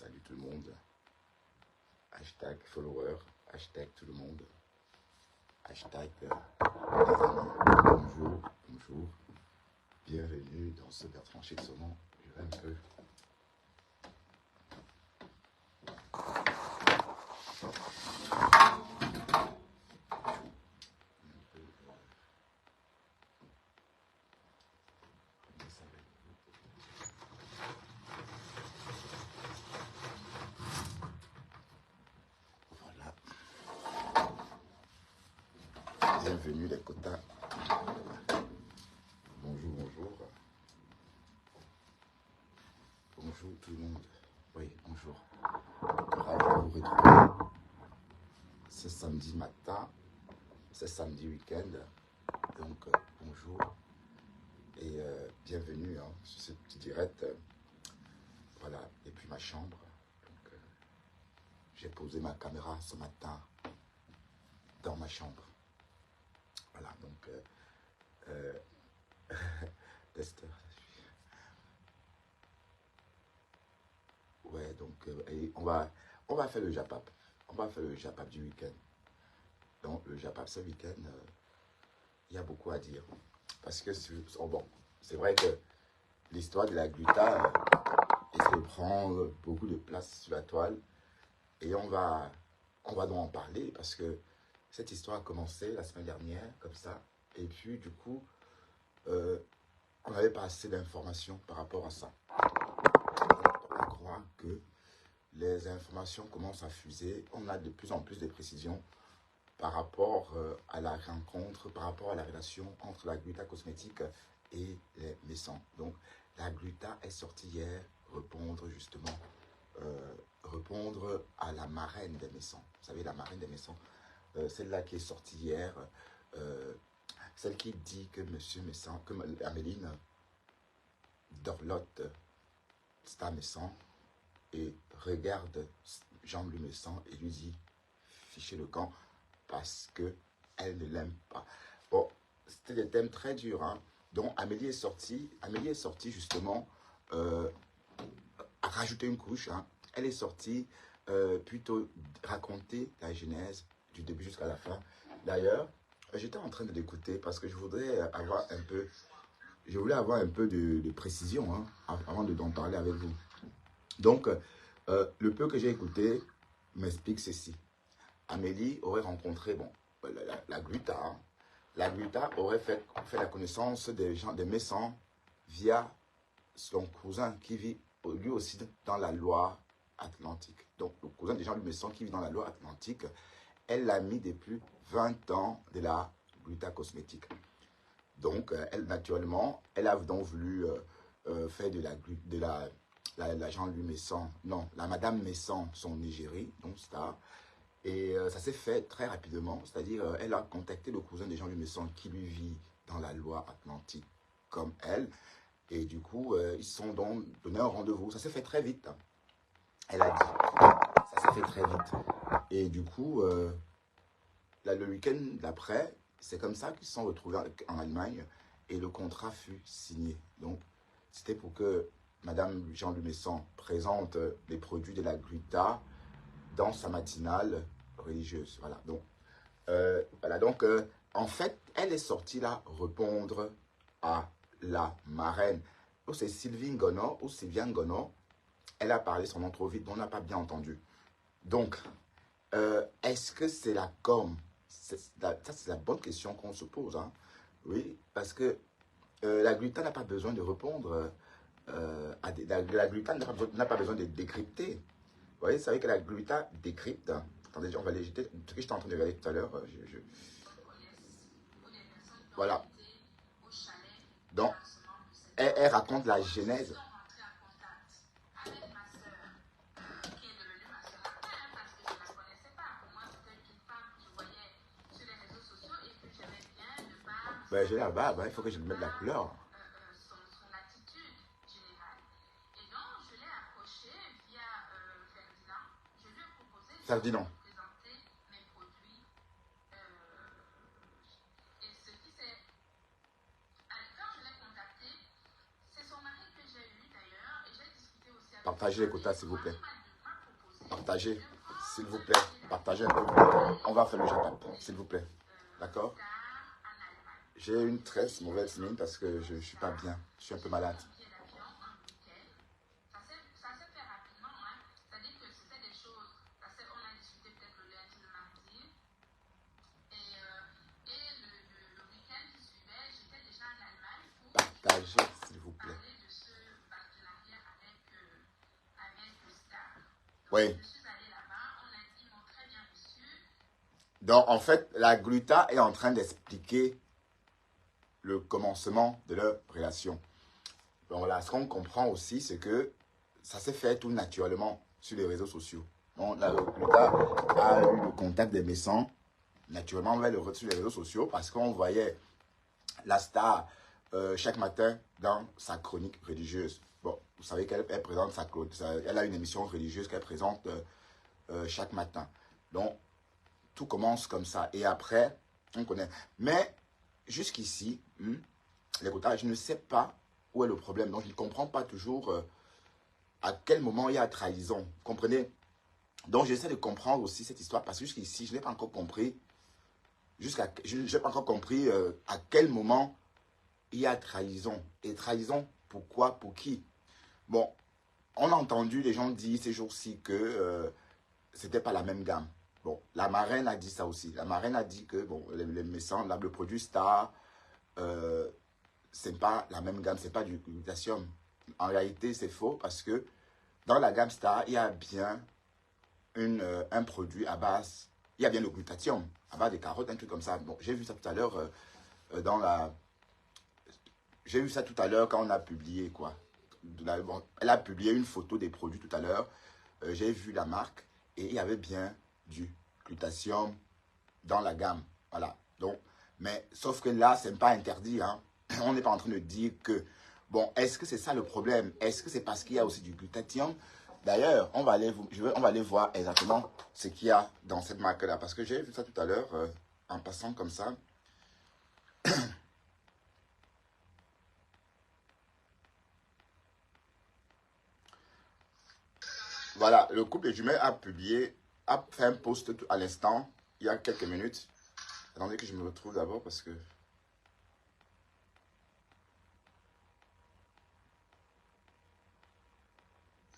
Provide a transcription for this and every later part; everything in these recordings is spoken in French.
Salut tout le monde. Hashtag follower, hashtag tout le monde. Hashtag les amis. Bonjour, bonjour. Bienvenue dans ce Bertrand Chic Saumon. Je vais un peu. Voilà. Bienvenue les quotas. Bonjour, bonjour. Bonjour tout le monde. Oui, bonjour. Ravi de vous retrouver ce samedi matin, ce samedi week-end. Donc, bonjour et bienvenue sur ce petit direct. Voilà, et puis ma chambre. Donc, j'ai posé ma caméra ce matin dans ma chambre. Voilà, donc, tester. Ouais, donc, et on va faire le Japap. On va faire le Japap du week-end. Donc, le Japap ce week-end, il y a beaucoup à dire. Parce que, bon, c'est vrai que l'histoire de la gluta essaie de prendre beaucoup de place sur la toile. Et on va donc en parler parce que cette histoire a commencé la semaine dernière, comme ça. Et puis, du coup, on n'avait pas assez d'informations par rapport à ça. On croit que les informations commencent à fuser. On a de plus en plus de précisions par rapport à la rencontre, par rapport à la relation entre la gluta cosmétique et les maisons. Donc, la gluta est sortie hier répondre justement, répondre à la marraine des maisons. Vous savez, la marraine des maisons, celle-là qui est sortie hier, celle qui dit que Monsieur Messon, que Améline Dorlotte, c'est un Messon, et regarde Jean-Louis Messon et lui dit fichez le camp parce que elle ne l'aime pas. Bon, c'était des thèmes très durs, hein. Donc Amélie est sortie justement à rajouter une couche, hein. Elle est sortie plutôt raconter la genèse du début jusqu'à la fin. D'ailleurs, j'étais en train de l'écouter parce que je voulais avoir un peu de précision, hein, avant d'en parler avec vous. Donc, le peu que j'ai écouté m'explique ceci. Amélie aurait rencontré, bon, la gluta. Hein. La gluta aurait fait la connaissance des gens, des Messans via son cousin qui vit lui aussi dans la Loire-Atlantique. Donc, le cousin des gens du Messon qui vit dans la Loire-Atlantique, elle l'a mis depuis 20 ans de la gluta cosmétique. Donc, elle, naturellement, elle a donc voulu faire la Jean-Louis Messon, non, la Madame Messon, son égérie, donc star. Et ça s'est fait très rapidement, c'est-à-dire elle a contacté le cousin de Jean-Louis Messon qui lui vit dans la Loire-Atlantique comme elle. Et du coup, ils se sont donc donné un rendez-vous. Ça s'est fait très vite. Hein. Elle a dit, ça s'est fait très vite. Et du coup, là, le week-end d'après, c'est comme ça qu'ils se sont retrouvés en Allemagne et le contrat fut signé. Donc, c'était pour que Madame Jean-Louis Messon présente les produits de la gluta dans sa matinale religieuse. Voilà. Donc, en fait, elle est sortie là répondre à la marraine. Ou c'est Sylvie Ngono ou Sylvia Ngono. Elle a parlé son nom trop vite, on n'a pas bien entendu. Donc, est-ce que c'est la com? Ça, c'est la bonne question qu'on se pose. Hein. Oui, parce que la gluta n'a pas besoin de répondre la gluta n'a pas besoin de décrypter. Vous voyez, vous savez que la gluta décrypte. Attendez, on va les jeter. Ce que j'étais en train de regarder tout à l'heure. Voilà. Donc, elle raconte la genèse. Ben, j'ai la barbe, il faut que je me mette la couleur. Ferdinand. Partagez les quotas, s'il vous plaît. partagez, s'il vous plaît. Partagez un peu. On va faire le jatap, s'il vous plaît. D'accord? J'ai une très mauvaise mine parce que je ne suis pas bien. Je suis un peu malade. Partagez, s'il vous plaît. Oui. Donc, en fait, la Gluta est en train d'expliquer le commencement de leur relation. Donc, voilà, ce qu'on comprend aussi, c'est que ça s'est fait tout naturellement sur les réseaux sociaux. Donc, la Gluta a eu le contact des Messans naturellement sur les réseaux sociaux parce qu'on voyait la star chaque matin dans sa chronique religieuse. Bon, vous savez qu'elle présente elle a une émission religieuse qu'elle présente chaque matin. Donc, tout commence comme ça. Et après, on connaît. Mais, jusqu'ici, les quotas, je ne sais pas où est le problème. Donc, je ne comprends pas toujours à quel moment il y a trahison. Vous comprenez? Donc, j'essaie de comprendre aussi cette histoire parce que jusqu'ici, je n'ai pas encore compris. Je n'ai pas encore compris à quel moment il y a trahison. Et trahison, pourquoi? Pour qui? Bon, on a entendu les gens dire ces jours-ci que c'était pas la même gamme. Bon, la marraine a dit ça aussi. La marraine a dit que bon, les Messants, le produit Star, c'est pas la même gamme, c'est pas du glutathium. En réalité, c'est faux parce que dans la gamme Star, il y a bien un produit à base, il y a bien le glutathium, à base des carottes, un truc comme ça. Bon, j'ai vu ça tout à l'heure dans la... J'ai vu ça tout à l'heure quand on a publié, quoi. Bon, elle a publié une photo des produits tout à l'heure. J'ai vu la marque et il y avait bien du glutathium dans la gamme. Voilà. Donc, mais sauf que là, ce n'est pas interdit. Hein. On n'est pas en train de dire que... Bon, est-ce que c'est ça le problème? Est-ce que c'est parce qu'il y a aussi du glutathium? D'ailleurs, on va aller voir exactement ce qu'il y a dans cette marque-là. Parce que j'ai vu ça tout à l'heure, en passant comme ça. Voilà, le couple de jumelles a fait un post à l'instant, il y a quelques minutes. Attendez que je me retrouve d'abord parce que...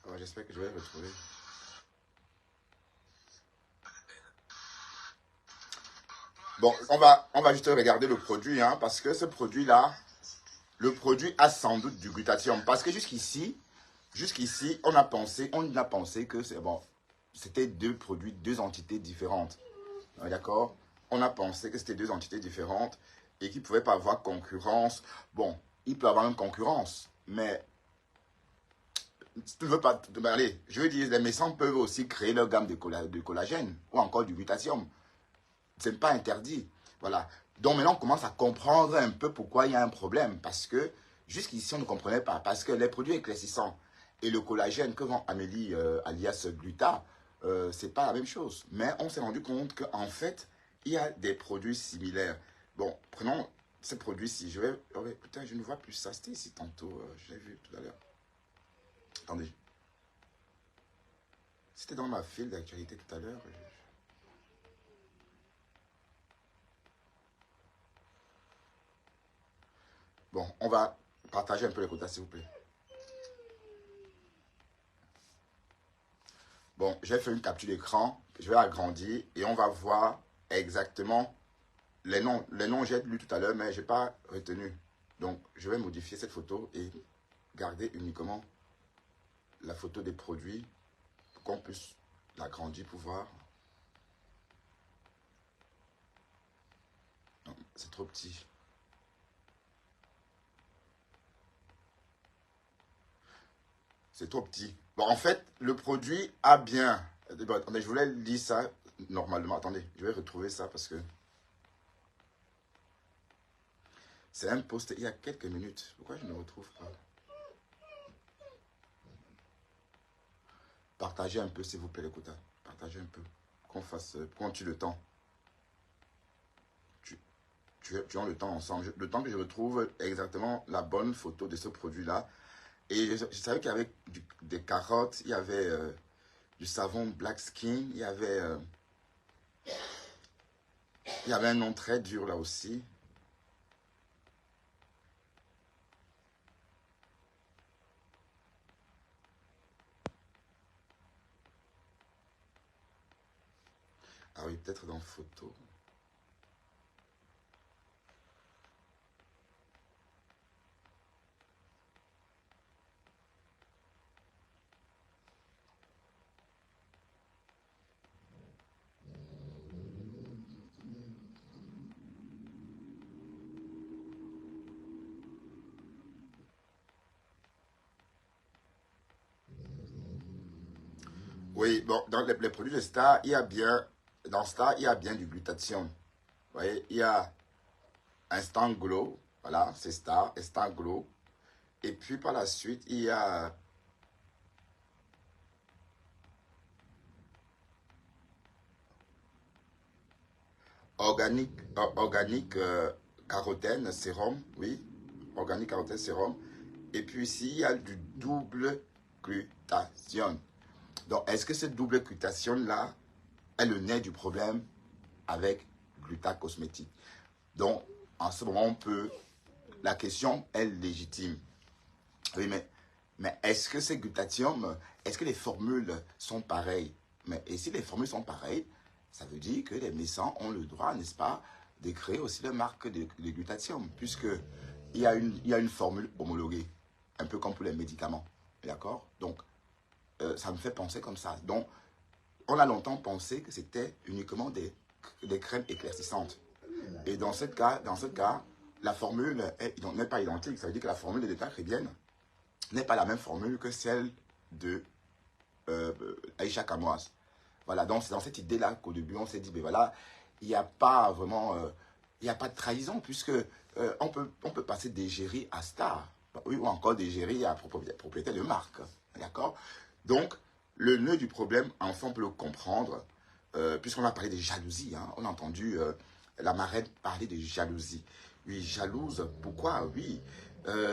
Oh, j'espère que je vais le retrouver. Bon, on va juste regarder le produit, hein, parce que ce produit-là, le produit a sans doute du glutathium. Parce que jusqu'ici, on a pensé que c'est bon, c'était deux produits, deux entités différentes. D'accord? On a pensé que c'était deux entités différentes et qu'il ne pouvait pas avoir concurrence. Bon, il peut y avoir une concurrence, mais si tu ne veux pas... Allez, je veux dire, les Messants peuvent aussi créer leur gamme de collagène ou encore du glutathium. Ce n'est pas interdit. Voilà. Donc maintenant, on commence à comprendre un peu pourquoi il y a un problème. Parce que jusqu'ici, on ne comprenait pas. Parce que les produits éclaircissants et le collagène que vend Amélie, alias Gluta, ce n'est pas la même chose. Mais on s'est rendu compte qu'en fait, il y a des produits similaires. Bon, prenons ces produits-ci. Oh, putain, je ne vois plus ça. C'était ici tantôt. Je l'ai vu tout à l'heure. Attendez. C'était dans ma file d'actualité tout à l'heure. Bon, on va partager un peu les quotas, s'il vous plaît. Bon, j'ai fait une capture d'écran. Je vais agrandir et on va voir exactement les noms. Les noms, j'ai lu tout à l'heure, mais je n'ai pas retenu. Donc, je vais modifier cette photo et garder uniquement la photo des produits pour qu'on puisse l'agrandir pour voir. Non, c'est trop petit. C'est trop petit. Bon, en fait, le produit a bien... Bon, attendez, je voulais lire ça normalement. Attendez, je vais retrouver ça parce que... C'est un post il y a quelques minutes. Pourquoi je ne retrouve pas? Partagez un peu, s'il vous plaît, les quotas. Partagez un peu. Qu'on tue le temps. Tuons le temps ensemble. Le temps que je retrouve exactement la bonne photo de ce produit-là. Et je savais qu'avec des carottes, il y avait du savon Black Skin. Il y avait un nom très dur là aussi. Ah oui, peut-être dans photo. Oui, bon, dans les produits de Star, il y a bien, dans Star, il y a bien du glutathione. Vous voyez, il y a Instant Glow, voilà, c'est Star, Instant Glow. Et puis par la suite, il y a organique carotène sérum, oui, organique carotène sérum. Et puis ici, il y a du double glutathione. Donc, est-ce que ce double glutathione-là est le nez du problème avec Gluta Cosmétique? Donc, en ce moment, la question est légitime. Oui, mais est-ce que ces glutathium, est-ce que les formules sont pareilles? Et si les formules sont pareilles, ça veut dire que les médecins ont le droit, n'est-ce pas, de créer aussi la marque de glutathium, puisque il y a une formule homologuée, un peu comme pour les médicaments. D'accord? Donc, ça me fait penser comme ça. Donc, on a longtemps pensé que c'était uniquement des crèmes éclaircissantes. Et dans ce cas, la formule n'est pas identique. Ça veut dire que la formule de l'état chrétienne n'est pas la même formule que celle de Aïcha Kamoas. Voilà, donc c'est dans cette idée-là qu'au début on s'est dit, ben voilà, il n'y a pas vraiment, il n'y a pas de trahison, puisque on peut passer d'égérie à star, oui, ou encore d'égérie à propriété de marque, d'accord? Donc, le nœud du problème, enfin on peut le comprendre, puisqu'on a parlé de jalousie, hein, on a entendu la marraine parler de jalousie. Oui, jalouse, pourquoi? Oui,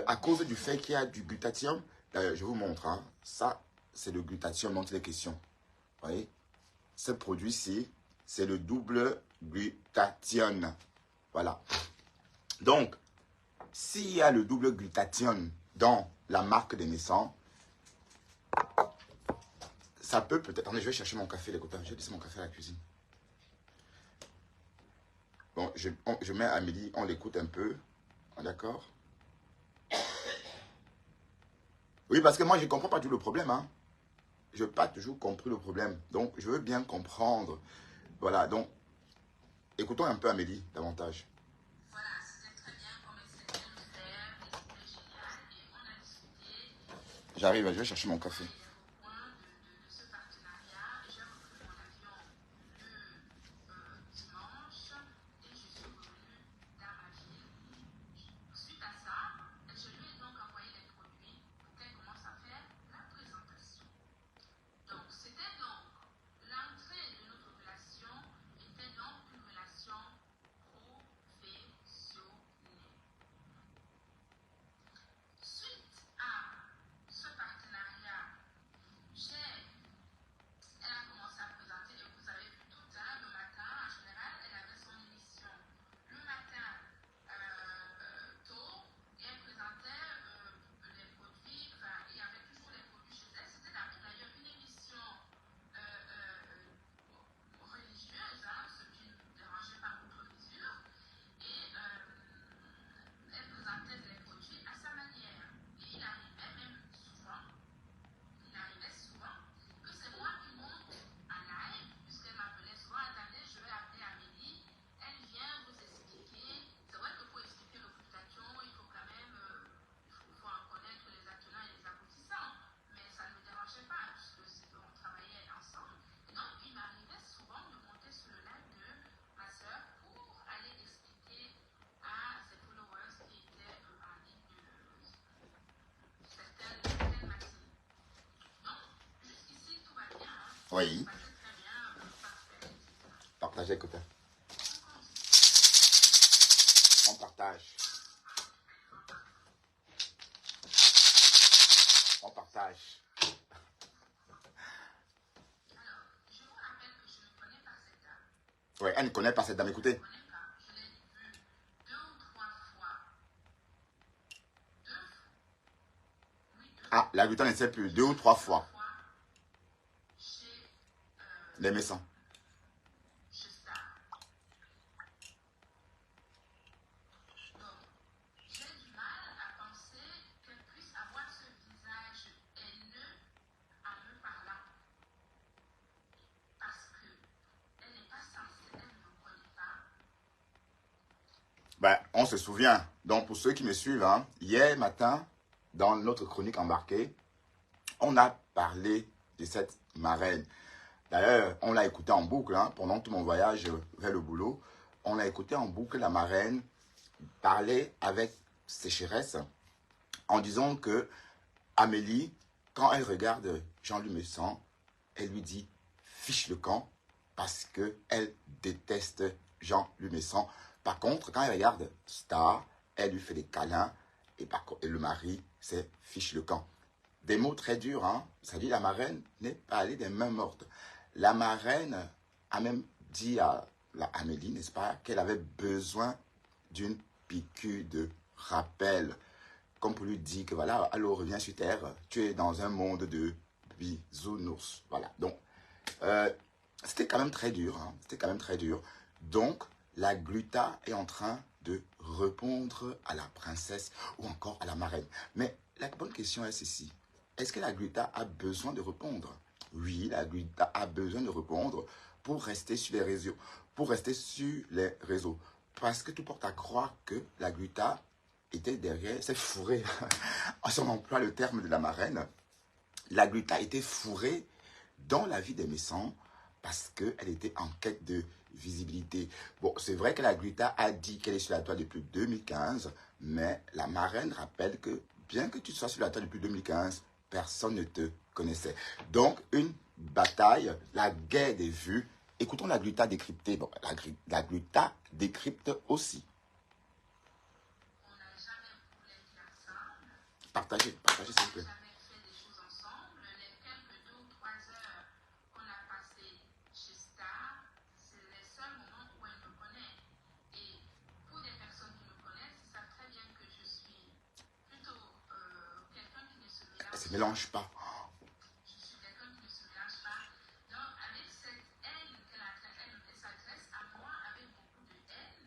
à cause du fait qu'il y a du glutathium, je vous montre, hein, ça, c'est le glutathium dont il est question. Vous voyez? Ce produit-ci, c'est le double glutathione. Voilà. Donc, s'il y a le double glutathione dans la marque des naissants, ça peut-être... Attendez, je vais chercher mon café, les copains. Je vais laisser mon café à la cuisine. Bon, je mets Amélie, on l'écoute un peu. D'accord? Oui, parce que moi, je ne comprends pas tout le problème. Hein. Je n'ai pas toujours compris le problème. Donc, je veux bien comprendre. Voilà, donc, écoutons un peu Amélie davantage. Voilà, c'était très bien comme elle s'était faire, et c'était génial. Et on a discuté. J'arrive, je vais chercher mon café. Au point de ce partenariat, j'ai repris mon avion le dimanche et je suis revenue dans ma ville. Suite à ça, je lui ai donc envoyé les produits pour qu'elle commence à faire la présentation. Donc, c'était donc l'entrée de notre relation était donc une relation professionnelle. Suite à ce partenariat, elle a commencé à présenter, et vous avez vu tout à l'heure le matin, en général, elle avait son émission le matin tôt, et elle présentait les produits, enfin, il y avait toujours les produits chez elle. C'était d'ailleurs une émission religieuse, hein, ce qui ne dérangeait pas beaucoup de mesure, et elle présentait les produits à sa manière. Et il arrivait souvent que c'est moi qui monte en live, puisqu'elle m'appelait souvent, attendez, je vais appeler Amélie, elle vient vous expliquer. C'est vrai que pour expliquer le glutathion, il faut quand même, il faut en connaître les attenants et les aboutissants, mais ça ne me dérangeait pas, puisque on travaillait ensemble. Et donc, il m'arrivait souvent de monter sur le live de ma soeur pour aller expliquer à ses followers qui étaient en ligne certaines matières. Jusqu'ici, tout va bien. Hein. Oui. Ça fait très bien, parfait. Partagez, copain. On partage. On partage. Ouais, elle ne connaît pas cette dame, écoutez. Je l'ai vue 2 ou 3 fois. Ah, la gluta ne sait plus, 2 ou 3 fois. Chez Les médecins. Star. Donc, j'ai du mal à penser qu'elle puisse avoir ce visage haineux en me parlant. Parce qu'elle n'est pas censée, elle ne me connaît pas. Ben, on se souvient. Donc, pour ceux qui me suivent, hein, hier matin, dans notre chronique embarquée, on a parlé de cette marraine. D'ailleurs, on l'a écouté en boucle hein, pendant tout mon voyage vers le boulot. On a écouté en boucle la marraine parler avec sécheresse en disant que Amélie, quand elle regarde Jean-Luc Messon, elle lui dit fiche le camp parce qu'elle déteste Jean-Luc Messon. Par contre, quand elle regarde Star, elle lui fait des câlins et le mari, c'est fiche le camp. Des mots très durs, hein. Ça dit la marraine n'est pas allée des mains mortes. La marraine a même dit à la Amélie, n'est-ce pas, qu'elle avait besoin d'une piqûre de rappel. Comme pour lui dire que voilà, alors reviens sur terre, tu es dans un monde de bisounours. Voilà, donc, c'était quand même très dur, hein. C'était quand même très dur. Donc, la gluta est en train de répondre à la princesse ou encore à la marraine. Mais la bonne question est ceci. Est-ce que la gluta a besoin de répondre? Oui, la gluta a besoin de répondre pour rester sur les réseaux. Pour rester sur les réseaux. Parce que tout porte à croire que la gluta était derrière, c'est fourré. Si on emploie le terme de la marraine, la gluta était fourrée dans la vie des Messans parce qu'elle était en quête de visibilité. Bon, c'est vrai que la gluta a dit qu'elle est sur la toile depuis 2015, mais la marraine rappelle que bien que tu sois sur la toile depuis 2015, personne ne te connaissait. Donc, une bataille, la guerre des vues. Écoutons la gluta décryptée. Bon, la gluta décrypte aussi. On n'a jamais voulu être ensemble. Partagez s'il vous plaît. Jamais fait des choses ensemble. Les quelques 2 ou 3 heures qu'on a passées chez Star, c'est les seuls moments où elle me connaît. Et pour des personnes qui me connaissent, ils savent très bien que je suis plutôt quelqu'un qui ne se Elle ne se mélange mélange pas. Je suis quelqu'un qui ne se mélange pas. Donc, avec cette haine elle s'adresse à moi avec beaucoup de haine.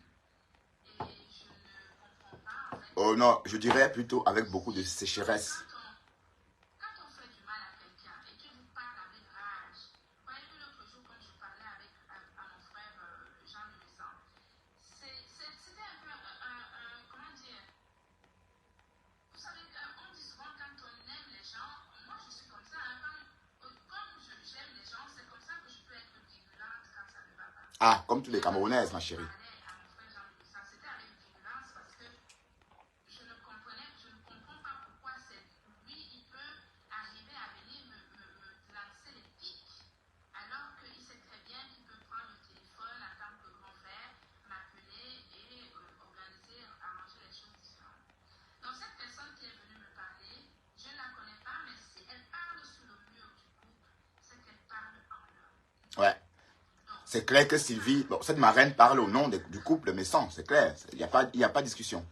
Et je ne comprends pas, en fait. Oh non, je dirais plutôt avec beaucoup de sécheresse. Quand on fait du mal à quelqu'un et qu'il vous parle avec rage, voyez-vous l'autre jour quand je parlais avec à mon frère Jean Le Messan, c'était un peu comment dire, vous savez, on dit souvent quand on aime les gens, moi je suis comme ça, hein, comme j'aime les gens, c'est comme ça que je peux être virulente quand ça ne va pas. Ah, comme tous les Camerounaises, ma chérie. À mon frère Jean Le Messan, c'était avec virulence parce que je ne comprends pas pourquoi lui, il peut arriver à venir me lancer les pics, alors qu'il sait très bien qu'il peut prendre le téléphone en tant que grand frère, m'appeler et organiser, arranger les choses différentes. Donc cette personne qui est venue me parler, je ne la connais pas, mais si elle parle sur le mur du couple, c'est qu'elle parle en l'homme. Ouais. C'est clair que Sylvie, bon, cette marraine parle au nom du couple Messon, c'est clair. Il n'y a pas de discussion.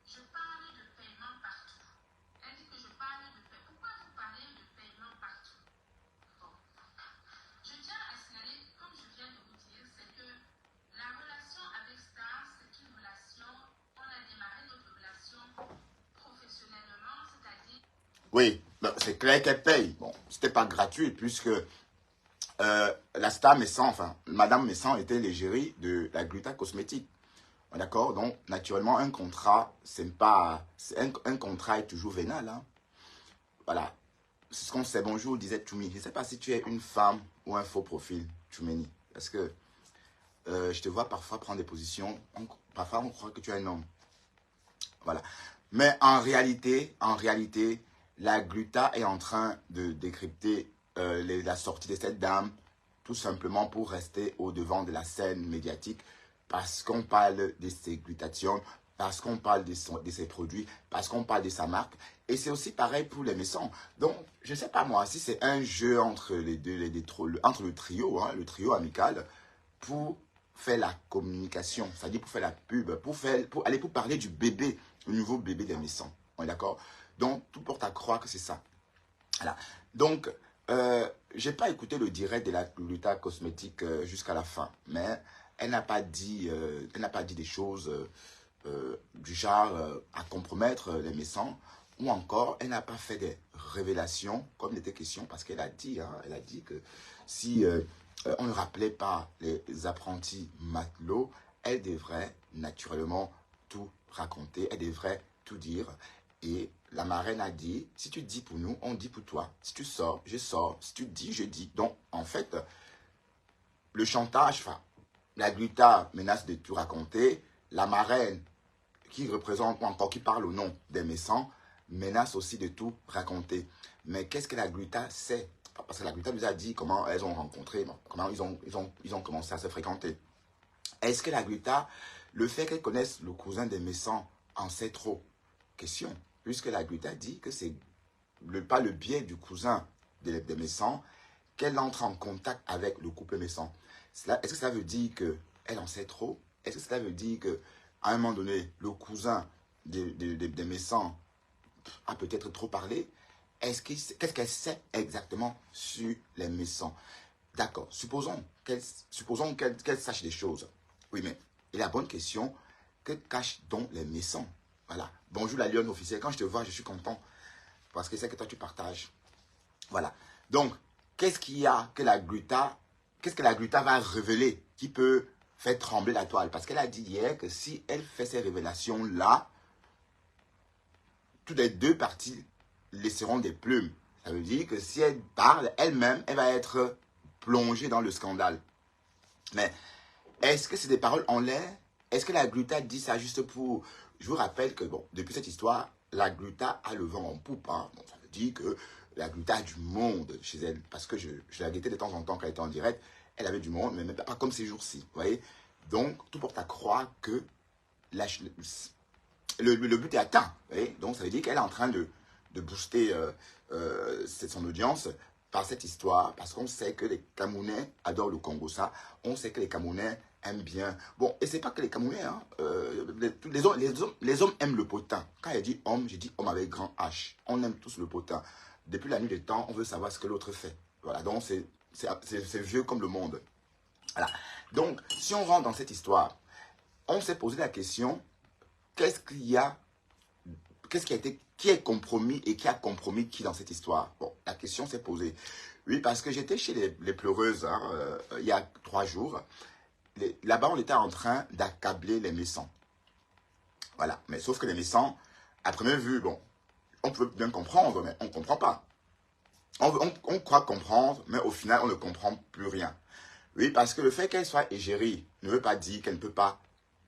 Je parle de paiement partout. Elle dit que je parle de paiement. Pourquoi vous parlez de paiement partout? Bon. Je tiens à signaler, comme je viens de vous dire, c'est que la relation avec Star, c'est une relation, on a démarré notre relation professionnellement, c'est-à-dire... Oui, c'est clair qu'elle paye. Bon, c'était pas gratuit puisque la Star Messon, enfin, Madame Messon était l'égérie de la Gluta Cosmétique. D'accord? Donc, naturellement, un contrat, un contrat est toujours vénal. Hein? Voilà. C'est ce qu'on sait. Bonjour, disait Tchoumi. Je ne sais pas si tu es une femme ou un faux profil, Tchoumeni. Parce que je te vois parfois prendre des positions. Parfois, on croit que tu es un homme. Voilà. Mais en réalité, la Gluta est en train de décrypter la sortie de cette dame, tout simplement pour rester au devant de la scène médiatique, parce qu'on parle de ces glutations, parce qu'on parle de ses produits, parce qu'on parle de sa marque. Et c'est aussi pareil pour les maisons. Donc, je ne sais pas moi, si c'est un jeu entre les deux, entre le trio, hein, le trio amical, pour faire la communication, c'est-à-dire pour faire la pub, pour parler du bébé, le nouveau bébé des maisons. On est d'accord? Donc, tout porte à croire que c'est ça. Voilà. Donc, je n'ai pas écouté le direct de la Gluta Cosmétique jusqu'à la fin, mais elle n'a pas dit des choses du genre à compromettre les maisons, ou encore elle n'a pas fait des révélations comme il était question, parce qu'elle a dit, hein, elle a dit que si on ne rappelait pas les apprentis matelots, elle devrait naturellement tout raconter, elle devrait tout dire. Et la marraine a dit, si tu dis pour nous, on dit pour toi. Si tu sors, je sors. Si tu dis, je dis. Donc, en fait, le chantage, enfin, la Gluta menace de tout raconter. La marraine, qui représente, ou encore qui parle au nom des méchants, menace aussi de tout raconter. Mais qu'est-ce que la Gluta sait? Parce que la Gluta nous a dit comment elles ont rencontré, comment ils ont commencé à se fréquenter. Est-ce que la Gluta, le fait qu'elle connaisse le cousin des méchants, en sait trop? Question. Puisque la Gluta dit que c'est pas le biais du cousin des méchants qu'elle entre en contact avec le couple méchant. Est-ce que ça veut dire qu'elle en sait trop? Est-ce que cela veut dire qu'à un moment donné, le cousin des méchants a peut-être trop parlé? Qu'est-ce qu'elle sait exactement sur les méchants? D'accord, supposons qu'elle sache des choses. Oui, mais et la bonne question, que cachent donc les méchants? Voilà. Bonjour la lionne officielle. Quand je te vois, je suis content. Parce que c'est que toi, tu partages. Voilà. Donc, qu'est-ce que la Gluta va révéler qui peut faire trembler la toile? Parce qu'elle a dit hier que si elle fait ces révélations-là, toutes les deux parties laisseront des plumes. Ça veut dire que si elle parle, elle-même, elle va être plongée dans le scandale. Mais est-ce que c'est des paroles en l'air? Est-ce que la Gluta dit ça juste pour... Je vous rappelle que, bon, depuis cette histoire, la Gluta a le vent en poupe. Hein. Donc, ça veut dire que la Gluta a du monde chez elle. Parce que je la guettais de temps en temps quand elle était en direct. Elle avait du monde, mais même pas comme ces jours-ci. Vous voyez? Donc, tout porte à croire que le but est atteint. Vous voyez? Donc, ça veut dire qu'elle est en train de booster son audience par cette histoire, parce qu'on sait que les Camerounais adorent le Congo, ça. On sait que les Camerounais aiment bien. Bon, et c'est pas que les Camerounais, hein, les hommes aiment le potin. Quand il dit homme, j'ai dit homme avec grand H. On aime tous le potin. Depuis la nuit des temps, on veut savoir ce que l'autre fait. Voilà, donc c'est vieux comme le monde. Voilà. Donc, si on rentre dans cette histoire, on s'est posé la question, qui est compromis et qui a compromis qui dans cette histoire? Bon, la question s'est posée. Oui, parce que j'étais chez les pleureuses hein, il y a 3 jours. Là-bas, on était en train d'accabler les méchants. Voilà. Mais sauf que les méchants, à première vue, bon, on peut bien comprendre, mais on ne comprend pas. On croit comprendre, mais au final, on ne comprend plus rien. Oui, parce que le fait qu'elle soit égérie ne veut pas dire qu'elle ne peut pas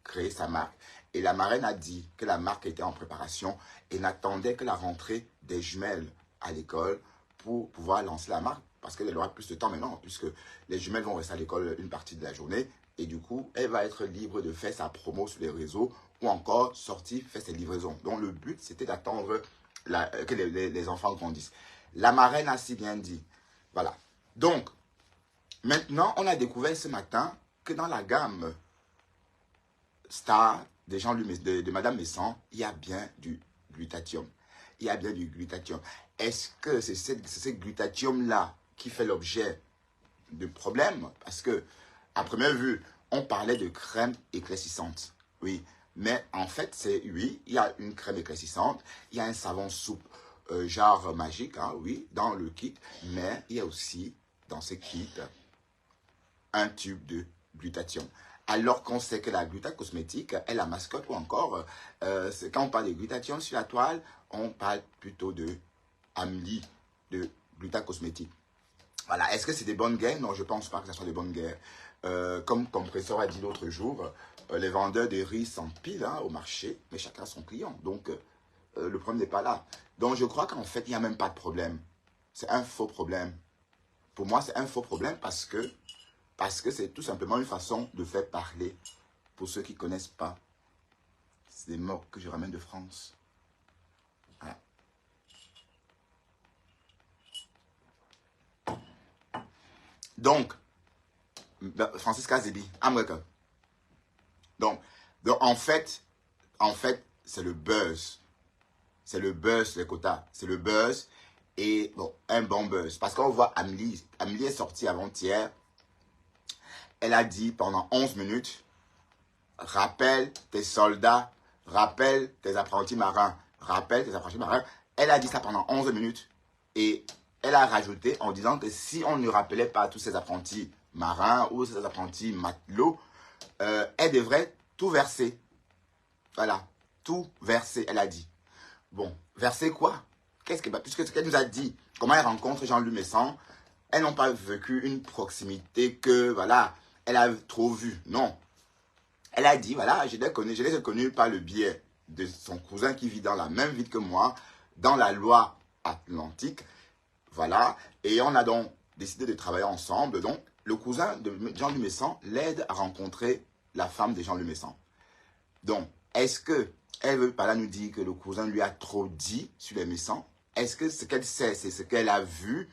créer sa marque. Et la marraine a dit que la marque était en préparation et n'attendait que la rentrée des jumelles à l'école pour pouvoir lancer la marque. Parce qu'elle aura plus de temps maintenant, puisque les jumelles vont rester à l'école une partie de la journée. Et du coup, elle va être libre de faire sa promo sur les réseaux ou encore sortir faire ses livraisons. Donc le but, c'était d'attendre que les enfants grandissent. La marraine a si bien dit. Voilà. Donc, maintenant, on a découvert ce matin que dans la gamme Star de Madame Messan, il y a bien du glutathium. Il y a bien du glutathium. Est-ce que c'est ce glutathium-là qui fait l'objet de problèmes? Parce que, à première vue, on parlait de crème éclaircissante. Oui, mais en fait, oui, il y a une crème éclaircissante, il y a un savon soupe, genre magique, hein, oui, dans le kit, mais il y a aussi, dans ce kit, un tube de glutathium. Alors qu'on sait que la Gluta Cosmétique est la mascotte, ou encore, quand on parle de glutathium sur la toile, on parle plutôt de Amélie, de Gluta Cosmétique. Voilà, est-ce que c'est des bonnes guerres? Non, je ne pense pas que ce soit des bonnes guerres. Comme Compressor a dit l'autre jour, les vendeurs de riz s'empilent hein, au marché, mais chacun son client. Donc, le problème n'est pas là. Donc, je crois qu'en fait, il n'y a même pas de problème. C'est un faux problème. Pour moi, c'est un faux problème parce que c'est tout simplement une façon de faire parler, pour ceux qui ne connaissent pas, C'est des morts que je ramène de France. Voilà. Donc, Francis Kazebi, Amreka. Donc, en fait, c'est le buzz. C'est le buzz, les quotas. C'est le buzz et bon, un bon buzz. Parce qu'on voit Amélie. Amélie est sortie avant-hier. Elle a dit pendant 11 minutes, rappelle tes soldats, rappelle tes apprentis marins, rappelle tes apprentis marins. Elle a dit ça pendant 11 minutes. Et elle a rajouté en disant que si on ne rappelait pas tous ces apprentis marins ou ces apprentis matelots, elle devrait tout verser. Voilà, tout verser, elle a dit. Bon, verser quoi? Puisque ce qu'elle nous a dit, comment elle rencontre Jean-Luc Messan, elles n'ont pas vécu une proximité que, voilà, elle a trop vue. Non. Elle a dit, voilà, je les ai connus par le biais de son cousin qui vit dans la même ville que moi, dans la loi atlantique. Voilà. Et on a donc décidé de travailler ensemble. Donc, le cousin de Jean-Luc Messan l'aide à rencontrer la femme de Jean-Luc Messan. Donc, est-ce que elle veut par là nous dire que le cousin lui a trop dit sur les Messans? Est-ce que ce qu'elle sait, c'est ce qu'elle a vu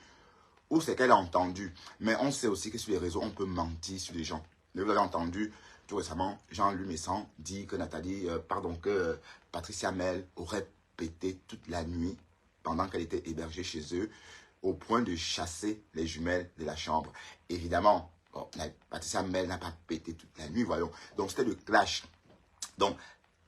ou ce qu'elle a entendu? Mais on sait aussi que sur les réseaux, on peut mentir sur les gens. Vous avez entendu tout récemment, Jean-Luc Messan dit que que Patricia Mel aurait pété toute la nuit pendant qu'elle était hébergée chez eux au point de chasser les jumelles de la chambre. Évidemment, bon, Patricia Mel n'a pas pété toute la nuit, voyons. Donc, c'était le clash. Donc,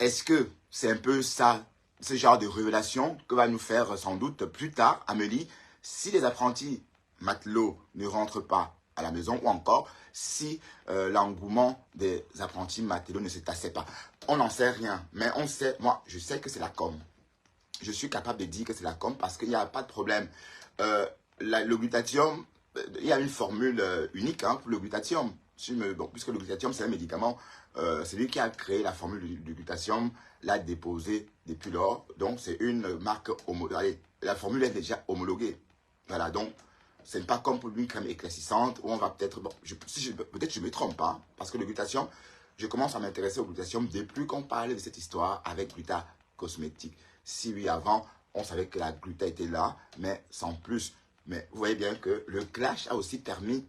est-ce que c'est un peu ça, ce genre de révélation que va nous faire sans doute plus tard Amélie, si les apprentis matelots ne rentrent pas à la maison ou encore si l'engouement des apprentis matelots ne se tassait pas. On n'en sait rien, mais on sait, moi je sais que c'est la com. Je suis capable de dire que c'est la com parce qu'il n'y a pas de problème. Le glutathium, il y a une formule unique pour le glutathium. Puisque le glutathium c'est un médicament, c'est lui qui a créé la formule du glutathium, l'a déposée depuis lors. Donc c'est une marque homologuée. La formule est déjà homologuée. Voilà, donc ce n'est pas comme pour une crème éclaircissante où on va peut-être, peut-être je me trompe pas, parce que le glutathium, je commence à m'intéresser au glutathium depuis qu'on parlait de cette histoire avec Gluta Cosmétique. Si oui, avant, on savait que la gluta était là, mais sans plus. Mais vous voyez bien que le clash a aussi permis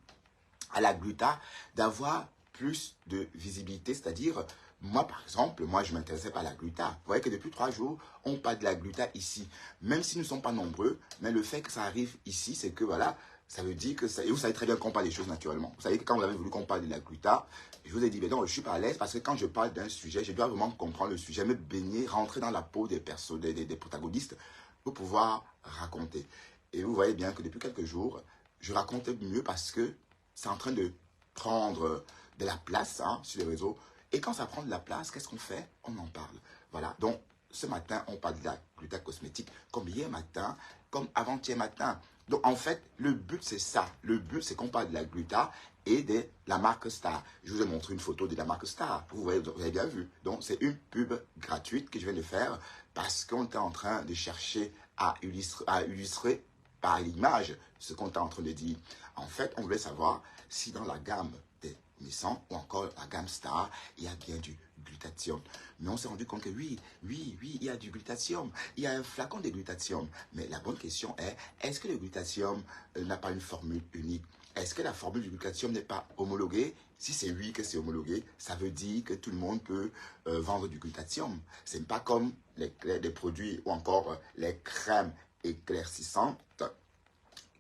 à la gluta d'avoir plus de visibilité, c'est-à-dire, moi par exemple, je ne m'intéressais pas à la gluta. Vous voyez que depuis 3 jours, on parle de la gluta ici. Même si nous ne sommes pas nombreux, mais le fait que ça arrive ici, c'est que voilà, ça veut dire que ça... Et vous savez très bien qu'on parle des choses naturellement. Vous savez que quand vous avez voulu qu'on parle de la gluta, je vous ai dit, mais non, je ne suis pas à l'aise parce que quand je parle d'un sujet, je dois vraiment comprendre le sujet, me baigner, rentrer dans la peau des protagonistes pour pouvoir raconter. Et vous voyez bien que depuis quelques jours, je raconte mieux parce que c'est en train de prendre de la place sur les réseaux. Et quand ça prend de la place, qu'est-ce qu'on fait? On en parle. Voilà. Donc, ce matin, on parle de la gluta cosmétique, comme hier matin, comme avant-hier matin. Donc, en fait, le but, c'est ça. Le but, c'est qu'on parle de la gluta et de la marque Star. Je vous ai montré une photo de la marque Star. Vous avez bien vu. Donc, c'est une pub gratuite que je viens de faire parce qu'on était en train de chercher à illustrer par l'image ce qu'on est en train de dire. En fait, on voulait savoir si dans la gamme des Nissan ou encore la gamme Star, il y a bien du glutathium. Mais on s'est rendu compte que oui, il y a du glutathium. Il y a un flacon de glutathium. Mais la bonne question est-ce que le glutathium n'a pas une formule unique? Est-ce que la formule du glutathium n'est pas homologuée? Si c'est oui que c'est homologué, ça veut dire que tout le monde peut vendre du glutathium. Ce n'est pas comme les produits ou encore les crèmes éclaircissantes